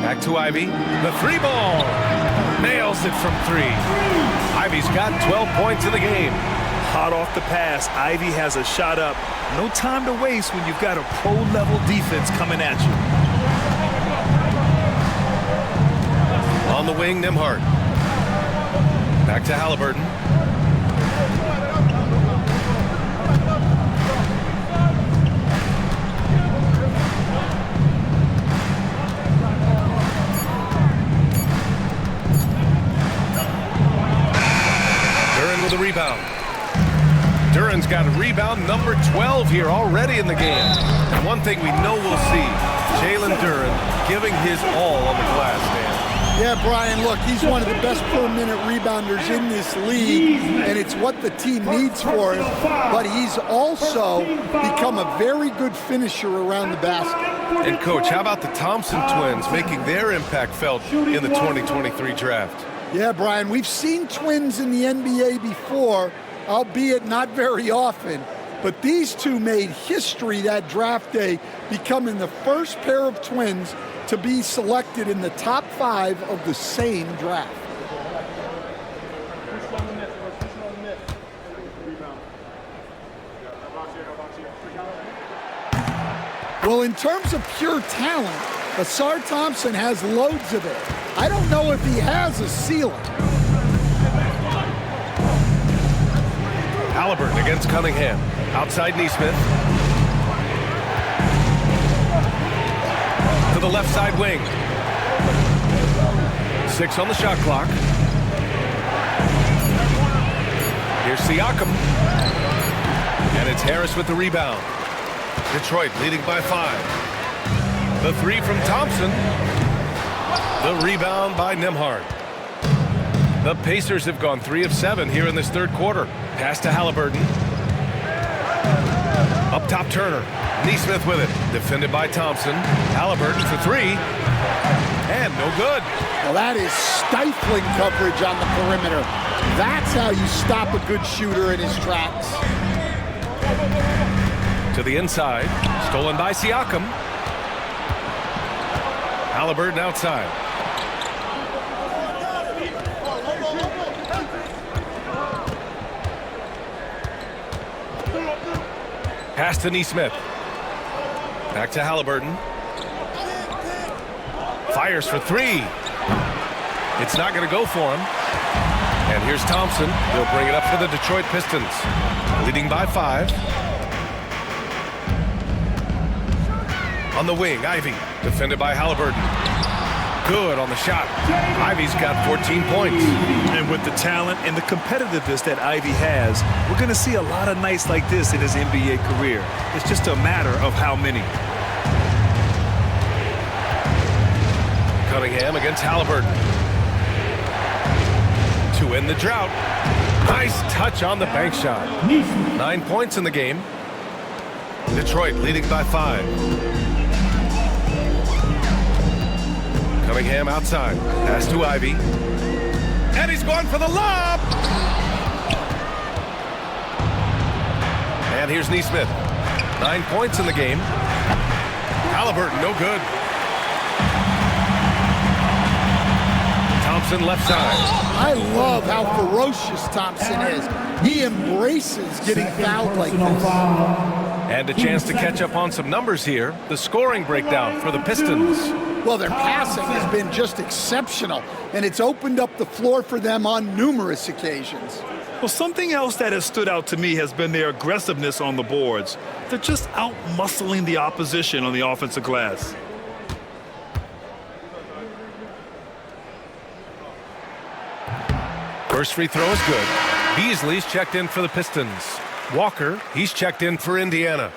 Back to Ivy. The 3-ball. Nails it from 3. Ivy's got 12 points in the game.
Hot off the pass, Ivy has a shot up. No time to waste when you've got a pro-level defense coming at you.
On the wing, Nembhard. Back to Halliburton. The rebound. Duran's got a rebound number 12 here already in the game. And one thing we know we'll see, Jalen Duran giving his all on the glass, Dan.
Yeah, Brian, look, he's one of the best per-minute rebounders in this league, and it's what the team needs for him. But he's also become a very good finisher around the basket.
And, Coach, how about the Thompson twins making their impact felt in the 2023 draft?
Yeah, Brian, we've seen twins in the NBA before, albeit not very often. But these two made history that draft day, becoming the first pair of twins to be selected in the top 5 of the same draft. Well, in terms of pure talent, Ausar Thompson has loads of it. I don't know if he has a ceiling.
Halliburton against Cunningham. Outside Naismith. To the left side wing. 6 on the shot clock. Here's Siakam. And it's Harris with the rebound. Detroit leading by 5. The 3 from Thompson. The rebound by Nembhard. The Pacers have gone 3 of 7 here in this third quarter. Pass to Halliburton. Up top, Turner. Naismith with it. Defended by Thompson. Halliburton for 3. And no good.
Well, that is stifling coverage on the perimeter. That's how you stop a good shooter in his tracks.
To the inside. Stolen by Siakam. Halliburton outside. Pass to Naismith. Back to Halliburton. Fires for three. It's not going to go for him. And here's Thompson. He'll bring it up for the Detroit Pistons. Leading by 5. On the wing, Ivy. Defended by Halliburton. Good on the shot. Ivy's got 14 points.
And with the talent and the competitiveness that Ivy has, we're going to see a lot of nights like this in his NBA career. It's just a matter of how many.
Cunningham against Halliburton. To end the drought. Nice touch on the bank shot. 9 points in the game. Detroit leading by 5. Cunningham outside. Pass to Ivy. And he's going for the lob. And here's Naismith. 9 points in the game. Halliburton, no good. Thompson left side.
I love how ferocious Thompson is. He embraces getting fouled like this.
And a chance to catch up on some numbers here. The scoring breakdown for the Pistons.
Well, their passing has been just exceptional, and it's opened up the floor for them on numerous occasions.
Well, something else that has stood out to me has been their aggressiveness on the boards. They're just out-muscling the opposition on the offensive glass.
First free throw is good. Beasley's checked in for the Pistons. Walker, he's checked in for Indiana.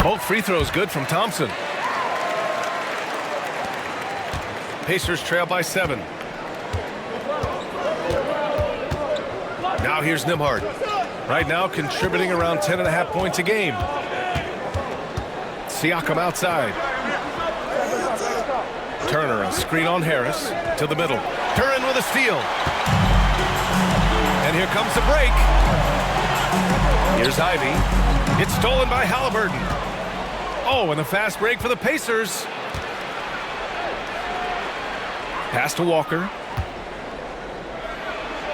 Both free throws good from Thompson. Pacers trail by 7. Now here's Nembhard. Right now contributing around 10.5 points a game. Siakam outside. Turner, a screen on Harris to the middle. Duren with a steal. And here comes the break. Here's Ivy. It's stolen by Halliburton. Oh, and a fast break for the Pacers. Pass to Walker.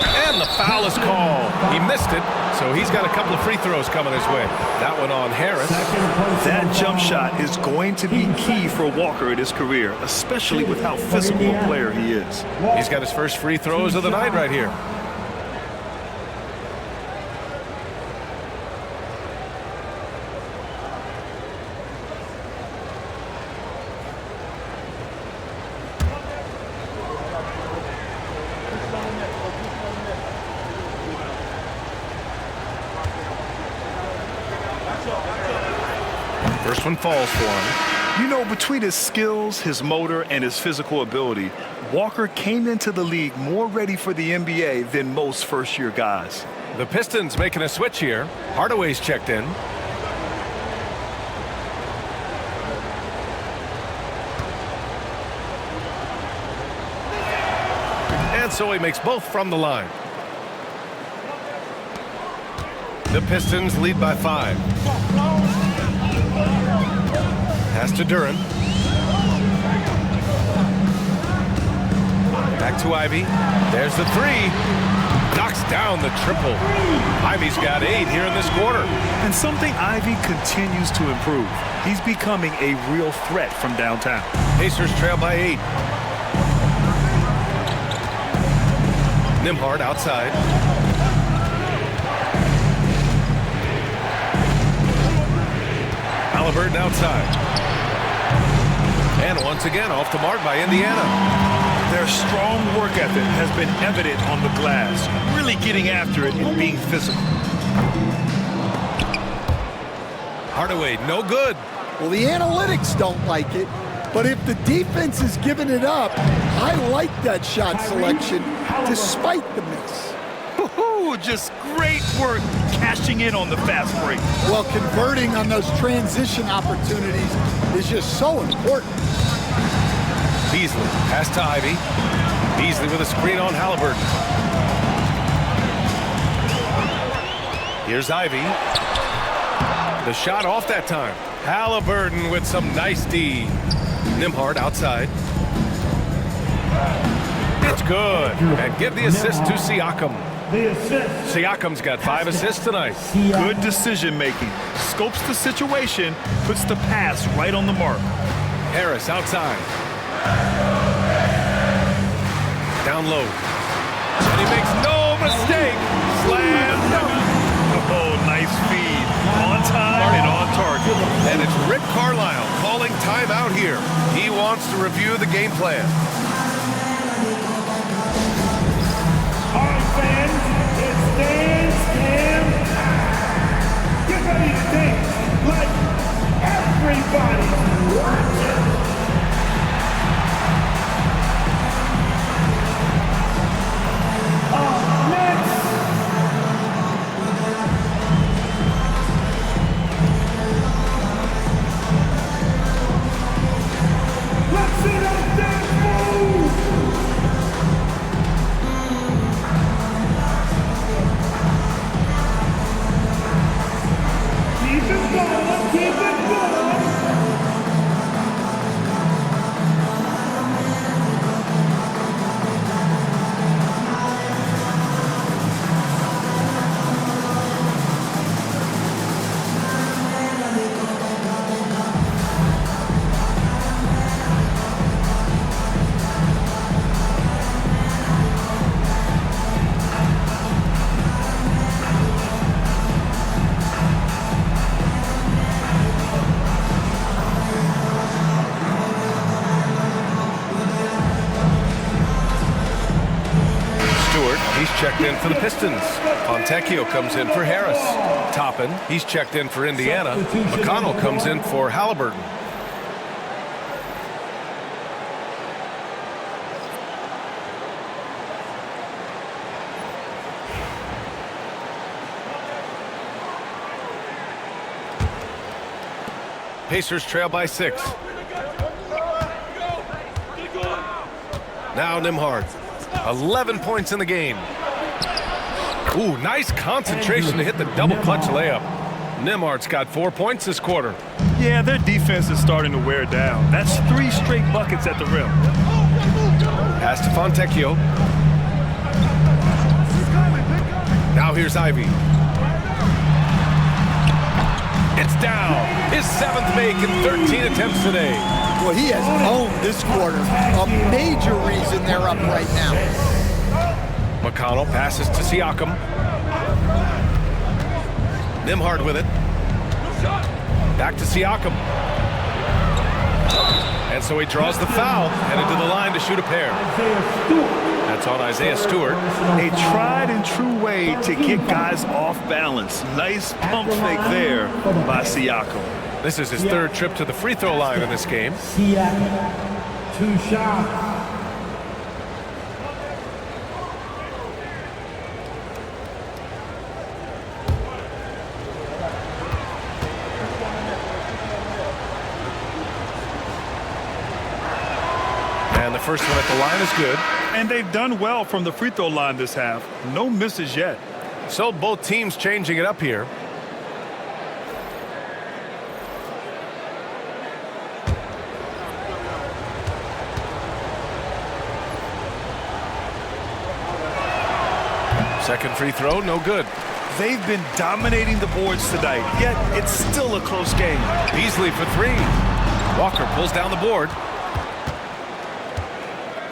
And the foul is called. He missed it, so he's got a couple of free throws coming his way. That one on Harris.
That jump shot is going to be key for Walker in his career, especially with how physical a player he is.
He's got his first free throws of the night right here. First one falls for him.
You know, between his skills, his motor, and his physical ability, Walker came into the league more ready for the NBA than most first-year guys.
The Pistons making a switch here. Hardaway's checked in. And so he makes both from the line. The Pistons lead by 5. Pass to Duren. Back to Ivy. There's the 3. Knocks down the triple. Ivy's got 8 here in this quarter.
And something Ivy continues to improve. He's becoming a real threat from downtown.
Pacers trail by 8. Nembhard outside. Halliburton outside. And once again, off the mark by Indiana.
Their strong work ethic has been evident on the glass, really getting after it and being physical.
Hardaway, no good.
Well, the analytics don't like it, but if the defense is giving it up, I like that shot selection despite the miss.
Just great work cashing in on the fast break.
Well, converting on those transition opportunities is just so important.
Beasley, pass to Ivy. Beasley with a screen on Halliburton. Here's Ivy. The shot off that time. Halliburton with some nice D. Nembhard outside. It's good. And give the assist to Siakam. Siakam's got 5 assists tonight.
Good decision making. Scopes the situation, puts the pass right on the mark.
Harris outside. Down low. And he makes no mistake. Slam dunk.
Oh, nice feed. On time and on target.
And it's Rick Carlisle calling timeout here. He wants to review the game plan.
All right, fans, it's dance cam time. Get ready to dance like everybody's watching. Next. Let's see that dance move. Keep it going, keep it going.
He's checked in for the Pistons. Fontecchio comes in for Harris. Toppin, he's checked in for Indiana. McConnell comes in for Halliburton. Pacers trail by 6. Now Nembhard. 11 points in the game. Ooh, nice concentration to hit the double clutch layup. Nembhard's got 4 points this quarter.
Yeah, their defense is starting to wear down. That's 3 straight buckets at the rim.
Pass to Fontecchio. Now here's Ivy. It's down. His 7th make in 13 attempts today.
Well, he has owned this quarter. A major reason they're up right now.
McConnell passes to Siakam. Nembhard with it. Back to Siakam. And so he draws the foul, headed to the line to shoot a pair. That's on Isaiah Stewart.
A tried and true way to get guys off balance. Nice pump fake there by Siakam.
This is his 3rd trip to the free throw line in this game.
2 shots.
And the first one at the line is good.
And they've done well from the free throw line this half. No misses yet.
So both teams changing it up here. Second free throw, no good.
They've been dominating the boards tonight, yet it's still a close game.
Beasley for 3. Walker pulls down the board.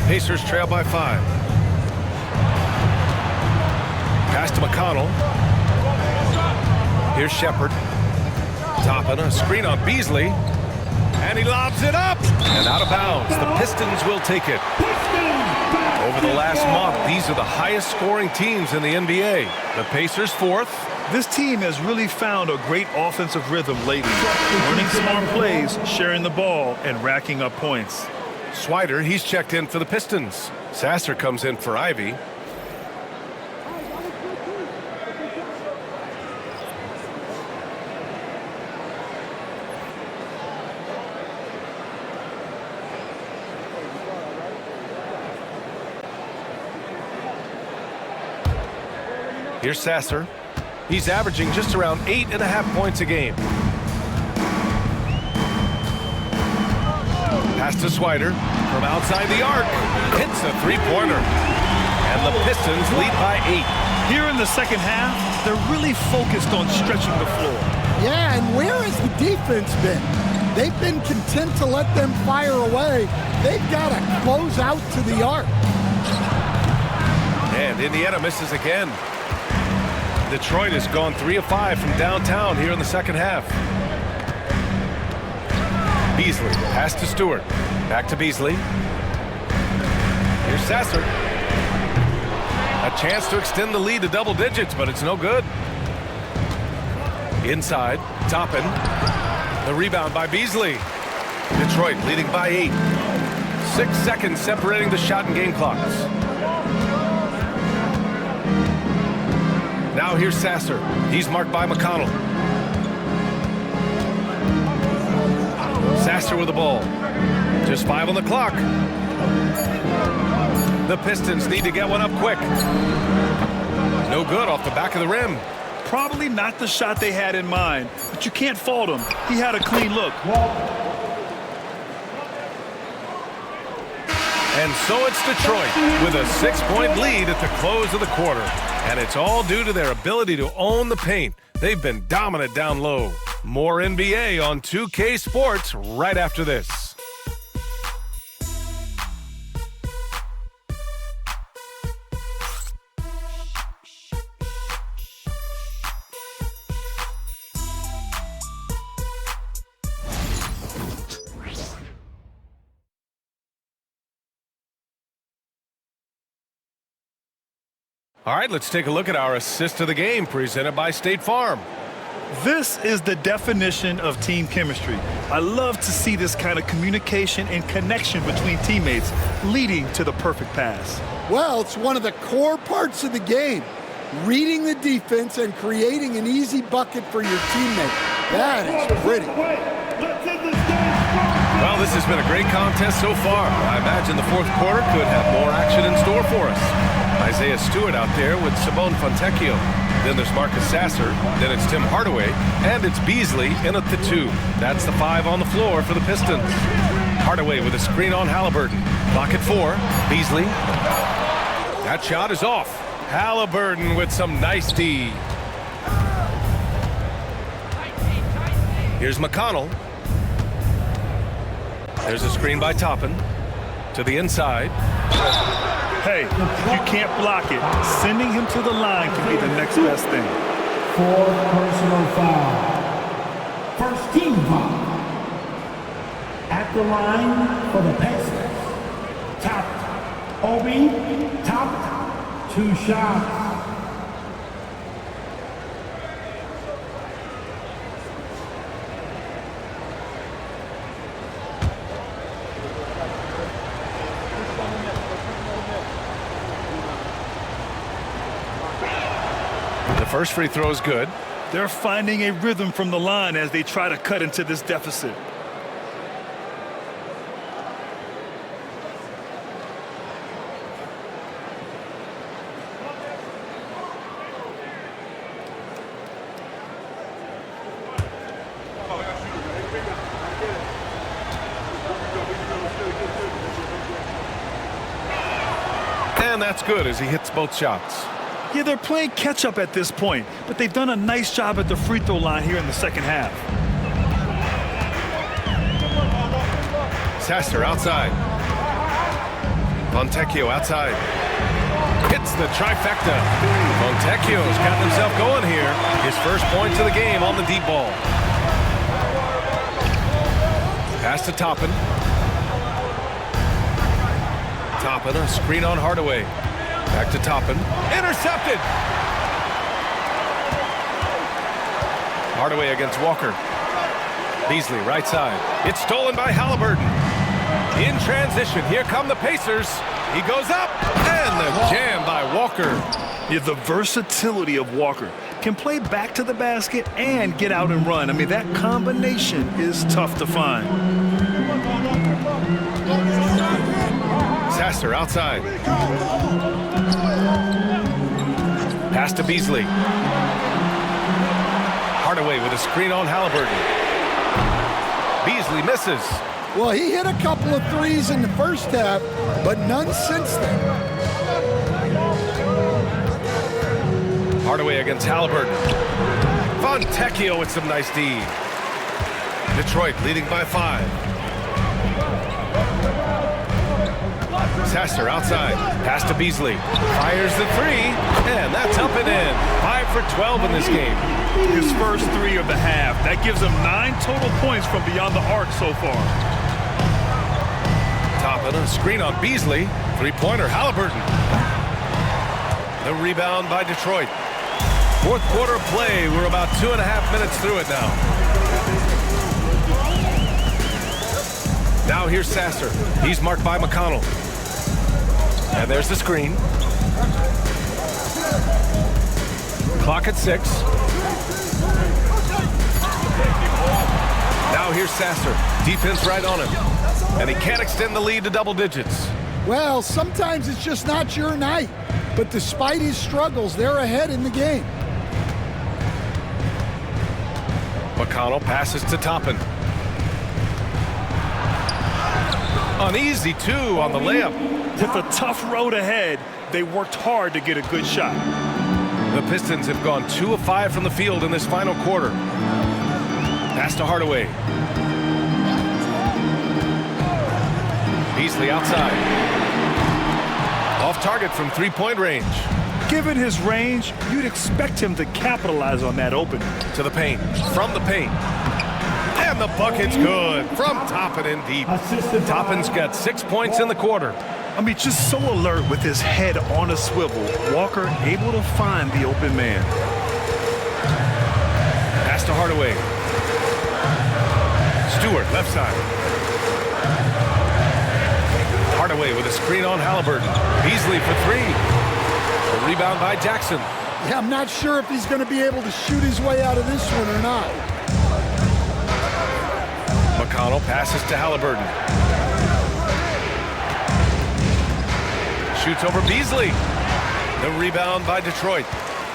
Pacers trail by 5. Pass to McConnell. Here's Shepard. Toppin, a screen on Beasley. And he lobs it up. And out of bounds. The Pistons will take it. Over the last month, these are the highest scoring teams in the NBA. The Pacers 4th.
This team has really found a great offensive rhythm lately. Learning smart plays, sharing the ball, and racking up points.
Swider, he's checked in for the Pistons. Sasser comes in for Ivy. Here's Sasser. He's averaging just around 8.5 points a game. Pass to Swider from outside the arc. Hits a three-pointer. And the Pistons lead by 8.
Here in the second half, they're really focused on stretching the floor.
Yeah, and where has the defense been? They've been content to let them fire away. They've got to close out to the arc.
And Indiana misses again. Detroit has gone 3 of 5 from downtown here in the second half. Beasley, pass to Stewart. Back to Beasley. Here's Sasser. A chance to extend the lead to double digits, but it's no good. Inside, Toppin. The rebound by Beasley. Detroit leading by 8. 6 seconds separating the shot and game clocks. Now here's Sasser. He's marked by McConnell. Sasser with the ball. Just 5 on the clock. The Pistons need to get one up quick. No good off the back of the rim.
Probably not the shot they had in mind, but you can't fault him. He had a clean look.
And so it's Detroit with a 6-point lead at the close of the quarter. And it's all due to their ability to own the paint. They've been dominant down low. More NBA on 2K Sports right after this. All right, let's take a look at our assist of the game presented by State Farm.
This is the definition of team chemistry. I love to see this kind of communication and connection between teammates leading to the perfect pass.
Well, it's one of the core parts of the game. Reading the defense and creating an easy bucket for your teammate. That is pretty.
Well, this has been a great contest so far. I imagine the fourth quarter could have more action in store for us. Isaiah Stewart out there with Simone Fontecchio. Then there's Marcus Sasser. Then it's Tim Hardaway. And it's Beasley in at the 2. That's the 5 on the floor for the Pistons. Hardaway with a screen on Halliburton. Clock at 4. Beasley. That shot is off. Halliburton with some nice D. Here's McConnell. There's a screen by Toppin. To the inside.
Hey, you can't block it. Sending him to the line can be the next best thing.
4 personal foul. First team foul. At the line for the Pistons. Topped. Obi, topped. 2 shots.
First free throw is good.
They're finding a rhythm from the line as they try to cut into this deficit.
And that's good as he hits both shots.
Yeah, they're playing catch-up at this point, but they've done a nice job at the free throw line here in the second half.
Sasser outside. Fontecchio outside. Hits the trifecta. Fontecchio's got himself going here. His first points of the game on the deep ball. Pass to Toppin. Toppin, a screen on Hardaway. Back to Toppin. Intercepted! Hardaway against Walker. Beasley, right side. It's stolen by Halliburton. In transition, here come the Pacers. He goes up, and the jam by Walker.
Yeah, the versatility of Walker. Can play back to the basket and get out and run. I mean, that combination is tough to find.
Sasser outside. Pass to Beasley. Hardaway with a screen on Halliburton. Beasley misses.
Well, he hit a couple of threes in the first half, but none since then.
Hardaway against Halliburton. Fontecchio with some nice D. Detroit leading by 5. Sasser outside. Pass to Beasley. Fires the 3, and that's up and in. 5 for 12 in this game.
His first 3 of the half. That gives him 9 total points from beyond the arc so far.
Toppin, a screen on Beasley. 3-pointer, Halliburton. The rebound by Detroit. Fourth quarter of play. We're about 2.5 minutes through it now. Now here's Sasser. He's marked by McConnell. And there's the screen. Clock at 6. Now here's Sasser. Defense right on him. And he can't extend the lead to double digits.
Well, sometimes it's just not your night. But despite his struggles, they're ahead in the game.
McConnell passes to Toppin. An easy 2 on the layup.
With a tough road ahead, they worked hard to get a good shot.
The Pistons have gone 2 of 5 from the field in this final quarter. Pass to Hardaway. Beasley outside. Off target from 3-point range.
Given his range, you'd expect him to capitalize on that opening.
To the paint. From the paint. And the bucket's good. From Toppin in deep. Toppin's got 6 points in the quarter.
I mean, just so alert with his head on a swivel. Walker able to find the open man.
Pass to Hardaway. Stewart, left side. Hardaway with a screen on Halliburton. Beasley for 3. A rebound by Jackson.
Yeah, I'm not sure if he's going to be able to shoot his way out of this one or not.
McConnell passes to Halliburton. Shoots over Beasley. The rebound by Detroit.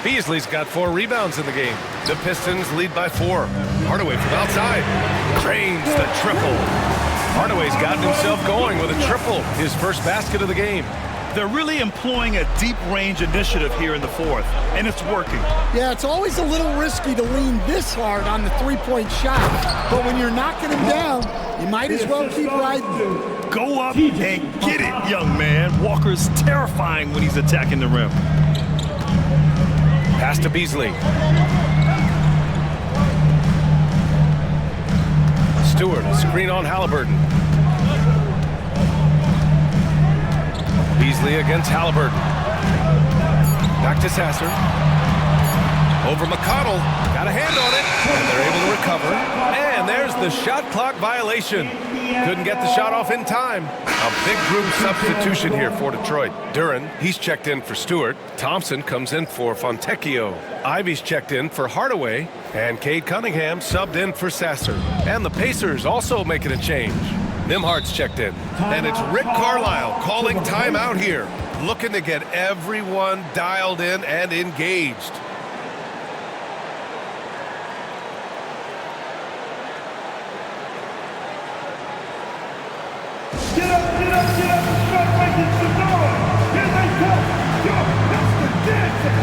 Beasley's got 4 rebounds in the game. The Pistons lead by 4. Hardaway from outside. Drains the triple. Hardaway's gotten himself going with a triple. His first basket of the game.
They're really employing a deep range initiative here in the fourth, and it's working.
Yeah, it's always a little risky to lean this hard on the 3-point shot. But when you're knocking him down, you might as well keep riding.
Go up and get it, young man. Walker's terrifying when he's attacking the rim.
Pass to Beasley. Stewart, screen on Halliburton. Beasley against Halliburton. Back to Sasser. Over McConnell. Got a hand on it. And they're able to recover. And there's the shot clock violation. Couldn't get the shot off in time. A big group substitution here for Detroit. Duran, he's checked in for Stewart. Thompson comes in for Fontecchio. Ivy's checked in for Hardaway. And Cade Cunningham subbed in for Sasser. And the Pacers also making a change. Nimhardt's checked in. And it's Rick Carlisle calling timeout here. Looking to get everyone dialed in and engaged.
Get up, get up, get up and start making some noise. Here they come. Yo, that's the dancing.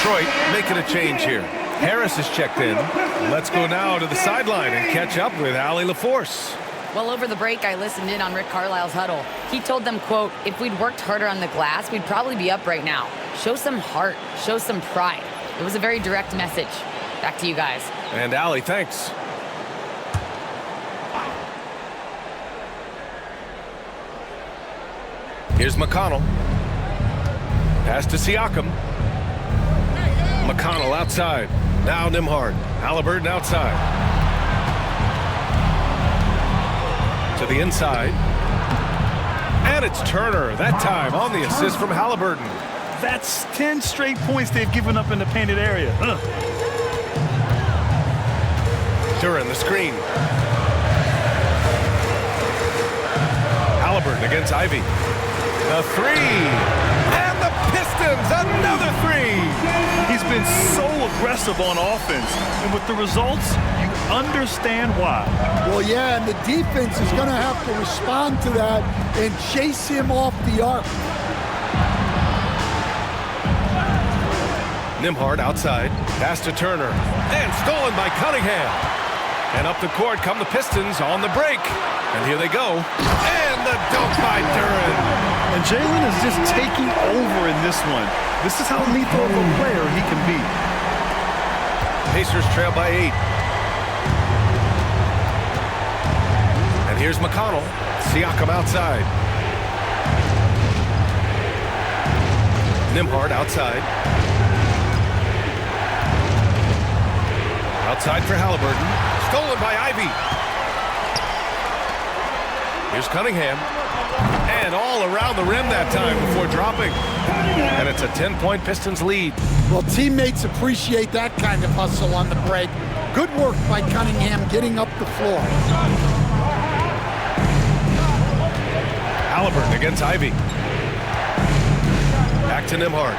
Detroit making a change here. Harris is checked in. Let's go now to the sideline and catch up with Allie LaForce.
Well, over the break, I listened in on Rick Carlisle's huddle. He told them, quote, if we'd worked harder on the glass, we'd probably be up right now. Show some heart. Show some pride. It was a very direct message. Back to you guys.
And Allie, thanks. Here's McConnell. Pass to Siakam. McConnell outside. Now Nembhard. Halliburton outside. To the inside. And it's Turner, that time on the assist from Halliburton.
That's 10 straight points they've given up in the painted area.
Duran, the screen. Halliburton against Ivy. The three. And the Pistons, another three.
He's been so aggressive on offense. And with the results, you understand why.
Well, yeah, and the defense is going to have to respond to that and chase him off the arc.
Nembhard outside. Pass to Turner. And stolen by Cunningham. And up the court come the Pistons on the break. And here they go. And the dunk by Duran.
And Jaylen is just taking over in this one. This is how lethal of a player he can be.
Pacers trail by 8. And here's McConnell. Siakam outside. Nembhard outside. Outside for Halliburton. Stolen by Ivy. Here's Cunningham. And all around the rim that time before dropping. And it's a 10-point Pistons lead.
Well, teammates appreciate that kind of hustle on the break. Good work by Cunningham getting up the floor.
Halliburton against Ivy. Back to Nembhard.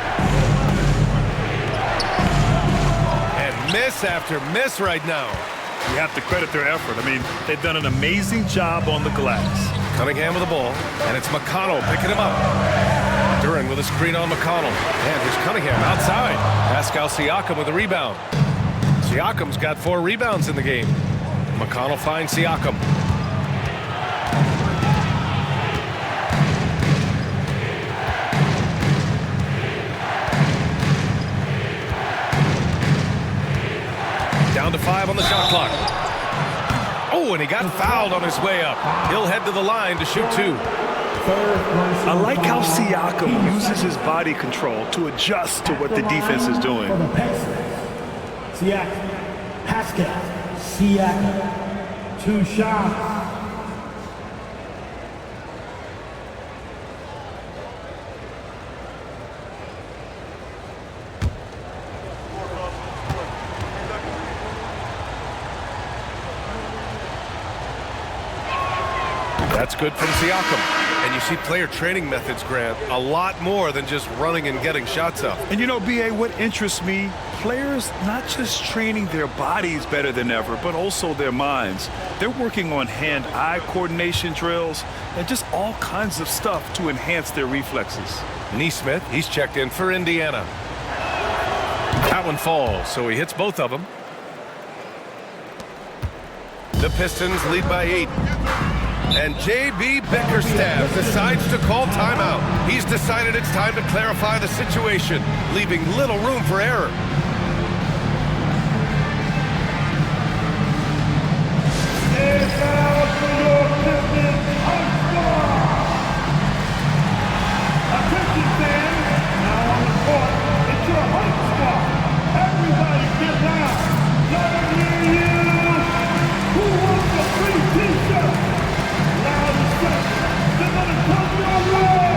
And miss after miss right now.
You have to credit their effort. I mean, they've done an amazing job on the glass.
Cunningham with the ball, and it's McConnell picking him up. Duran with a screen on McConnell. And here's Cunningham outside. Pascal Siakam with a rebound. Siakam's got 4 rebounds in the game. McConnell finds Siakam. Down to 5 on the shot clock. Oh, and he got fouled on his way up. He'll head to the line to shoot 2.
I like how Siakam uses his body control to adjust to what the defense is doing.
Siakam, Pascal, Siakam, 2 shots.
That's good from Siakam. And you see player training methods, Grant, a lot more than just running and getting shots up.
And you know, B.A., what interests me, players not just training their bodies better than ever, but also their minds. They're working on hand-eye coordination drills and just all kinds of stuff to enhance their reflexes.
Naismith, he's checked in for Indiana. That one falls, so he hits both of them. The Pistons lead by 8. And J.B. Bickerstaff decides to call timeout. He's decided it's time to clarify the situation, leaving little room for error.
Attention fans, now on the court, it's your hype squad. Everybody get down. Let them hear you. Who wants a free t-shirt? Loud and straight. They're gonna come your way.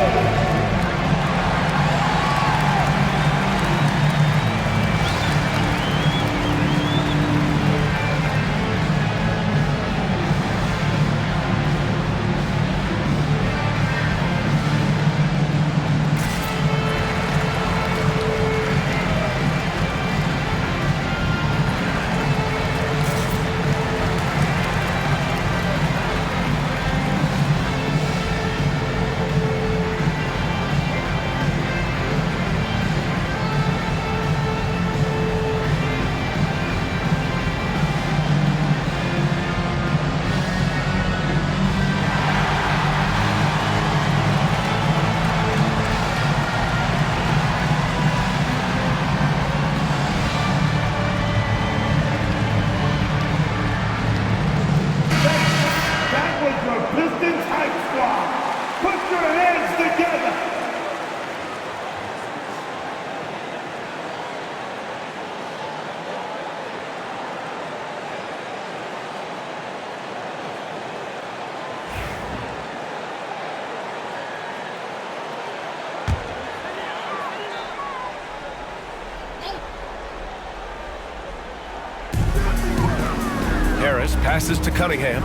Harris passes to Cunningham.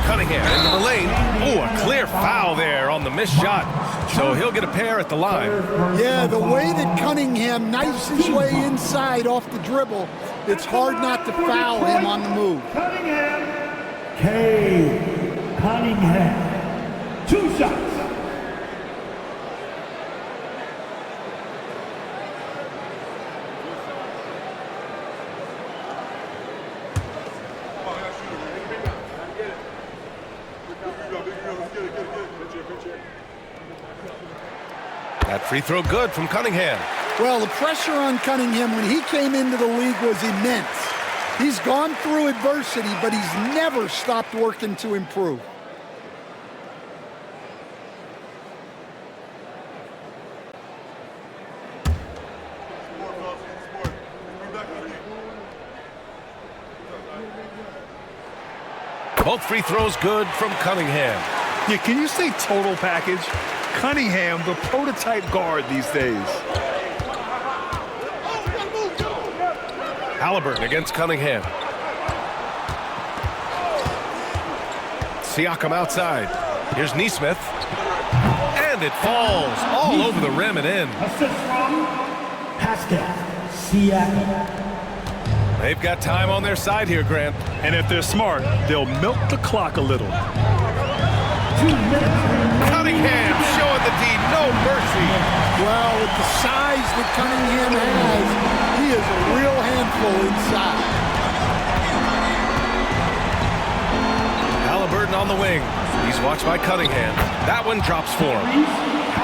Cunningham into the lane. Oh, a clear foul there on the missed shot. So he'll get a pair at the line.
Yeah, the way that Cunningham knifes his way inside off the dribble, it's hard not to foul him on the move.
Cunningham. Cunningham. 2 shots.
That free throw good from Cunningham.
Well, the pressure on Cunningham when he came into the league was immense. He's gone through adversity, but he's never stopped working to improve.
Both free throws good from Cunningham.
Yeah, can you say total package? Cunningham, the prototype guard these days.
Halliburton against Cunningham. Siakam outside. Here's Naismith. And it falls all over the rim and in.
Assist from Pascal Siakam.
They've got time on their side here, Grant.
And if they're smart, they'll milk the clock a little.
2 minutes.
Cunningham showing the D, no mercy.
Well, with the size that Cunningham has, he is a real handful inside.
Halliburton on the wing. He's watched by Cunningham. That one drops for him.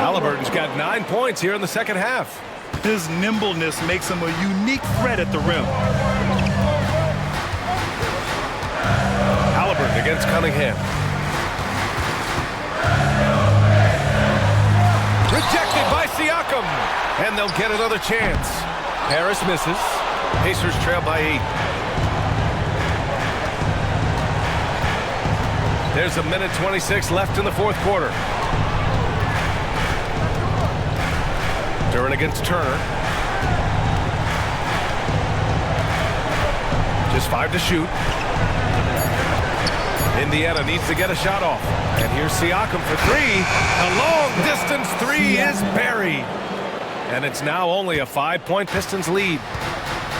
Halliburton's got 9 points here in the second half.
His nimbleness makes him a unique threat at the rim.
Halliburton against Cunningham. Rejected by Siakam. And they'll get another chance. Harris misses. Pacers trail by 8. There's a minute 26 left in the fourth quarter. Duren against Turner. Just 5 to shoot. Indiana needs to get a shot off. And here's Siakam for 3. A long-distance 3 is buried. And it's now only a 5-point Pistons lead.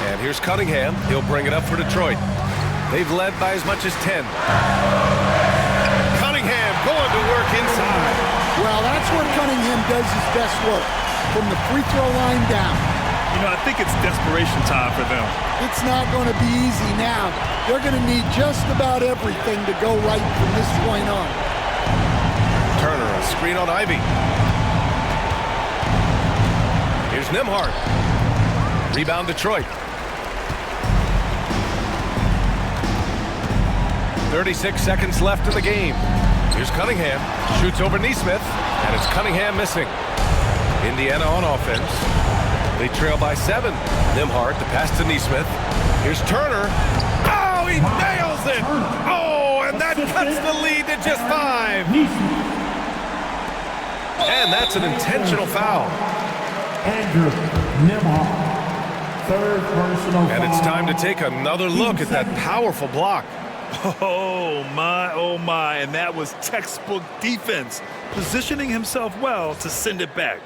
And here's Cunningham. He'll bring it up for Detroit. They've led by as much as 10. Cunningham going to work inside.
Well, that's where Cunningham does his best work, from the free throw line down.
You know, I think it's desperation time for them.
It's not going to be easy now. They're going to need just about everything to go right from this point on.
Turner, a screen on Ivy. Here's Nembhard. Rebound Detroit. 36 seconds left in the game. Here's Cunningham. Shoots over Naismith. And it's Cunningham missing. Indiana on offense. They trail by 7. Nembhard, the pass to Naismith. Here's Turner. Oh, he nails it! Oh, and that cuts the lead to just 5. And that's an intentional foul.
Andrew Nembhard. 3rd personal foul.
And it's time to take another look at that powerful block.
Oh, my. And that was textbook defense, positioning himself well to send it back.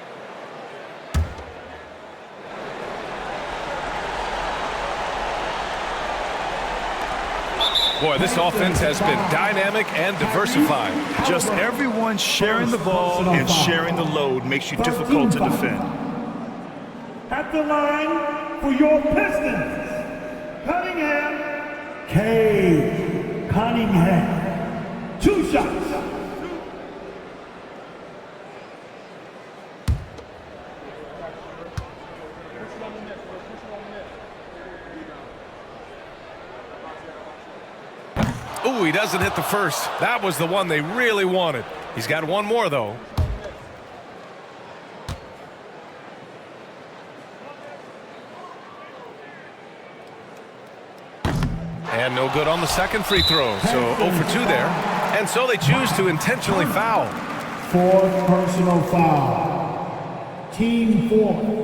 Boy, this offense has been dynamic and diversified.
Just everyone sharing the ball and sharing the load makes you difficult to defend.
At the line for your Pistons, Cunningham. Cunningham. 2 shots.
Ooh, he doesn't hit the first. That was the one they really wanted. He's got one more, though. And no good on the second free throw. So 0 for 2 there. And so they choose to intentionally foul.
4th personal foul. Team 4.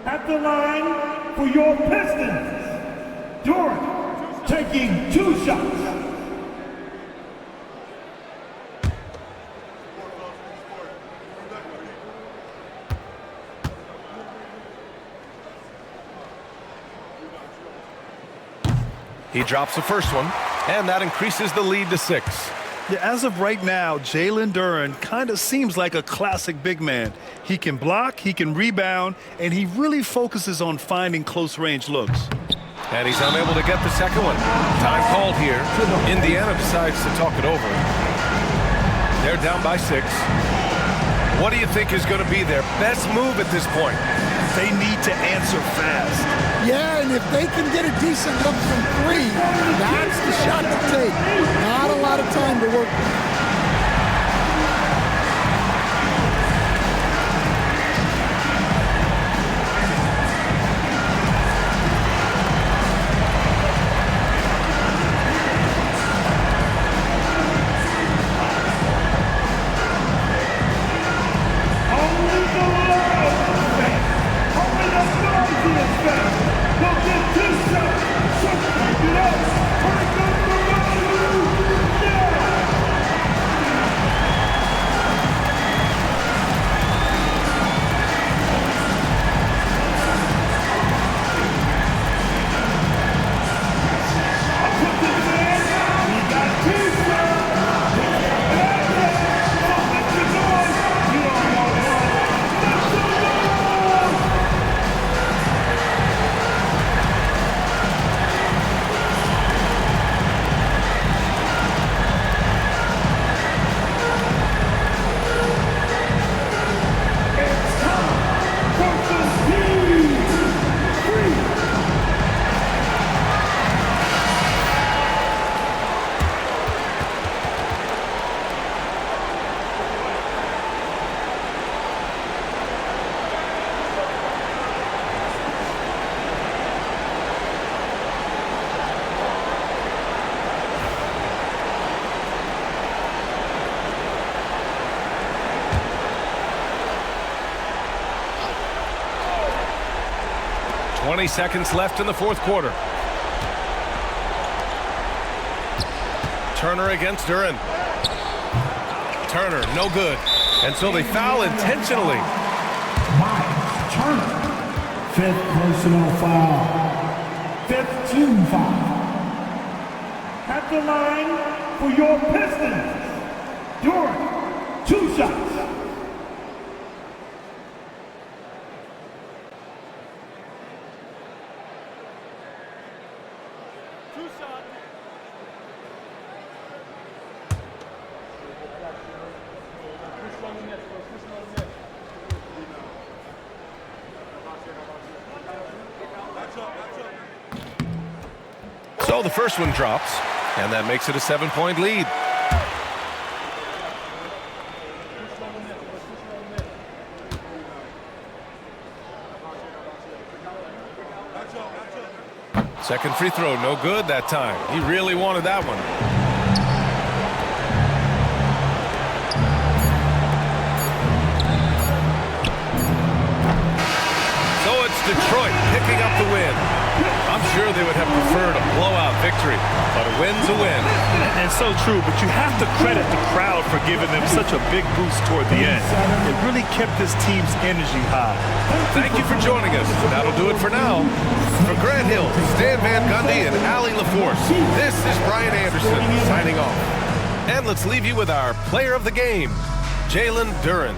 At the line for your Pistons, Durant taking 2 shots.
He drops the first one, and that increases the lead to 6.
Yeah, as of right now, Jalen Duren kind of seems like a classic big man. He can block, he can rebound, and he really focuses on finding close-range looks.
And he's unable to get the second one. Time called here. Indiana decides to talk it over. They're down by 6. What do you think is going to be their best move at this point?
They need to answer fast.
Yeah, and if they can get a decent look from 3, that's the shot to take. Not a lot of time to work with.
Seconds left in the 4th quarter. Turner against Duren. Turner, no good. And so they foul intentionally.
Miles Turner, 5th personal foul. 5th team foul. At the line for your Pistons, Durant, 2 shots.
So the first one drops, and that makes it a 7-point lead. Second free throw, no good that time. He really wanted that one. So it's Detroit picking up the win. I'm sure they would have preferred a blowout victory, but a win's a win.
And so true, but you have to credit the crowd for giving them such a big boost toward the end. It really kept this team's energy high.
Thank you for joining us. That'll do it for now. For Grant Hill, Stan Van Gundy, and Allie LaForce, this is Brian Anderson signing off. And let's leave you with our player of the game, Jalen Duren.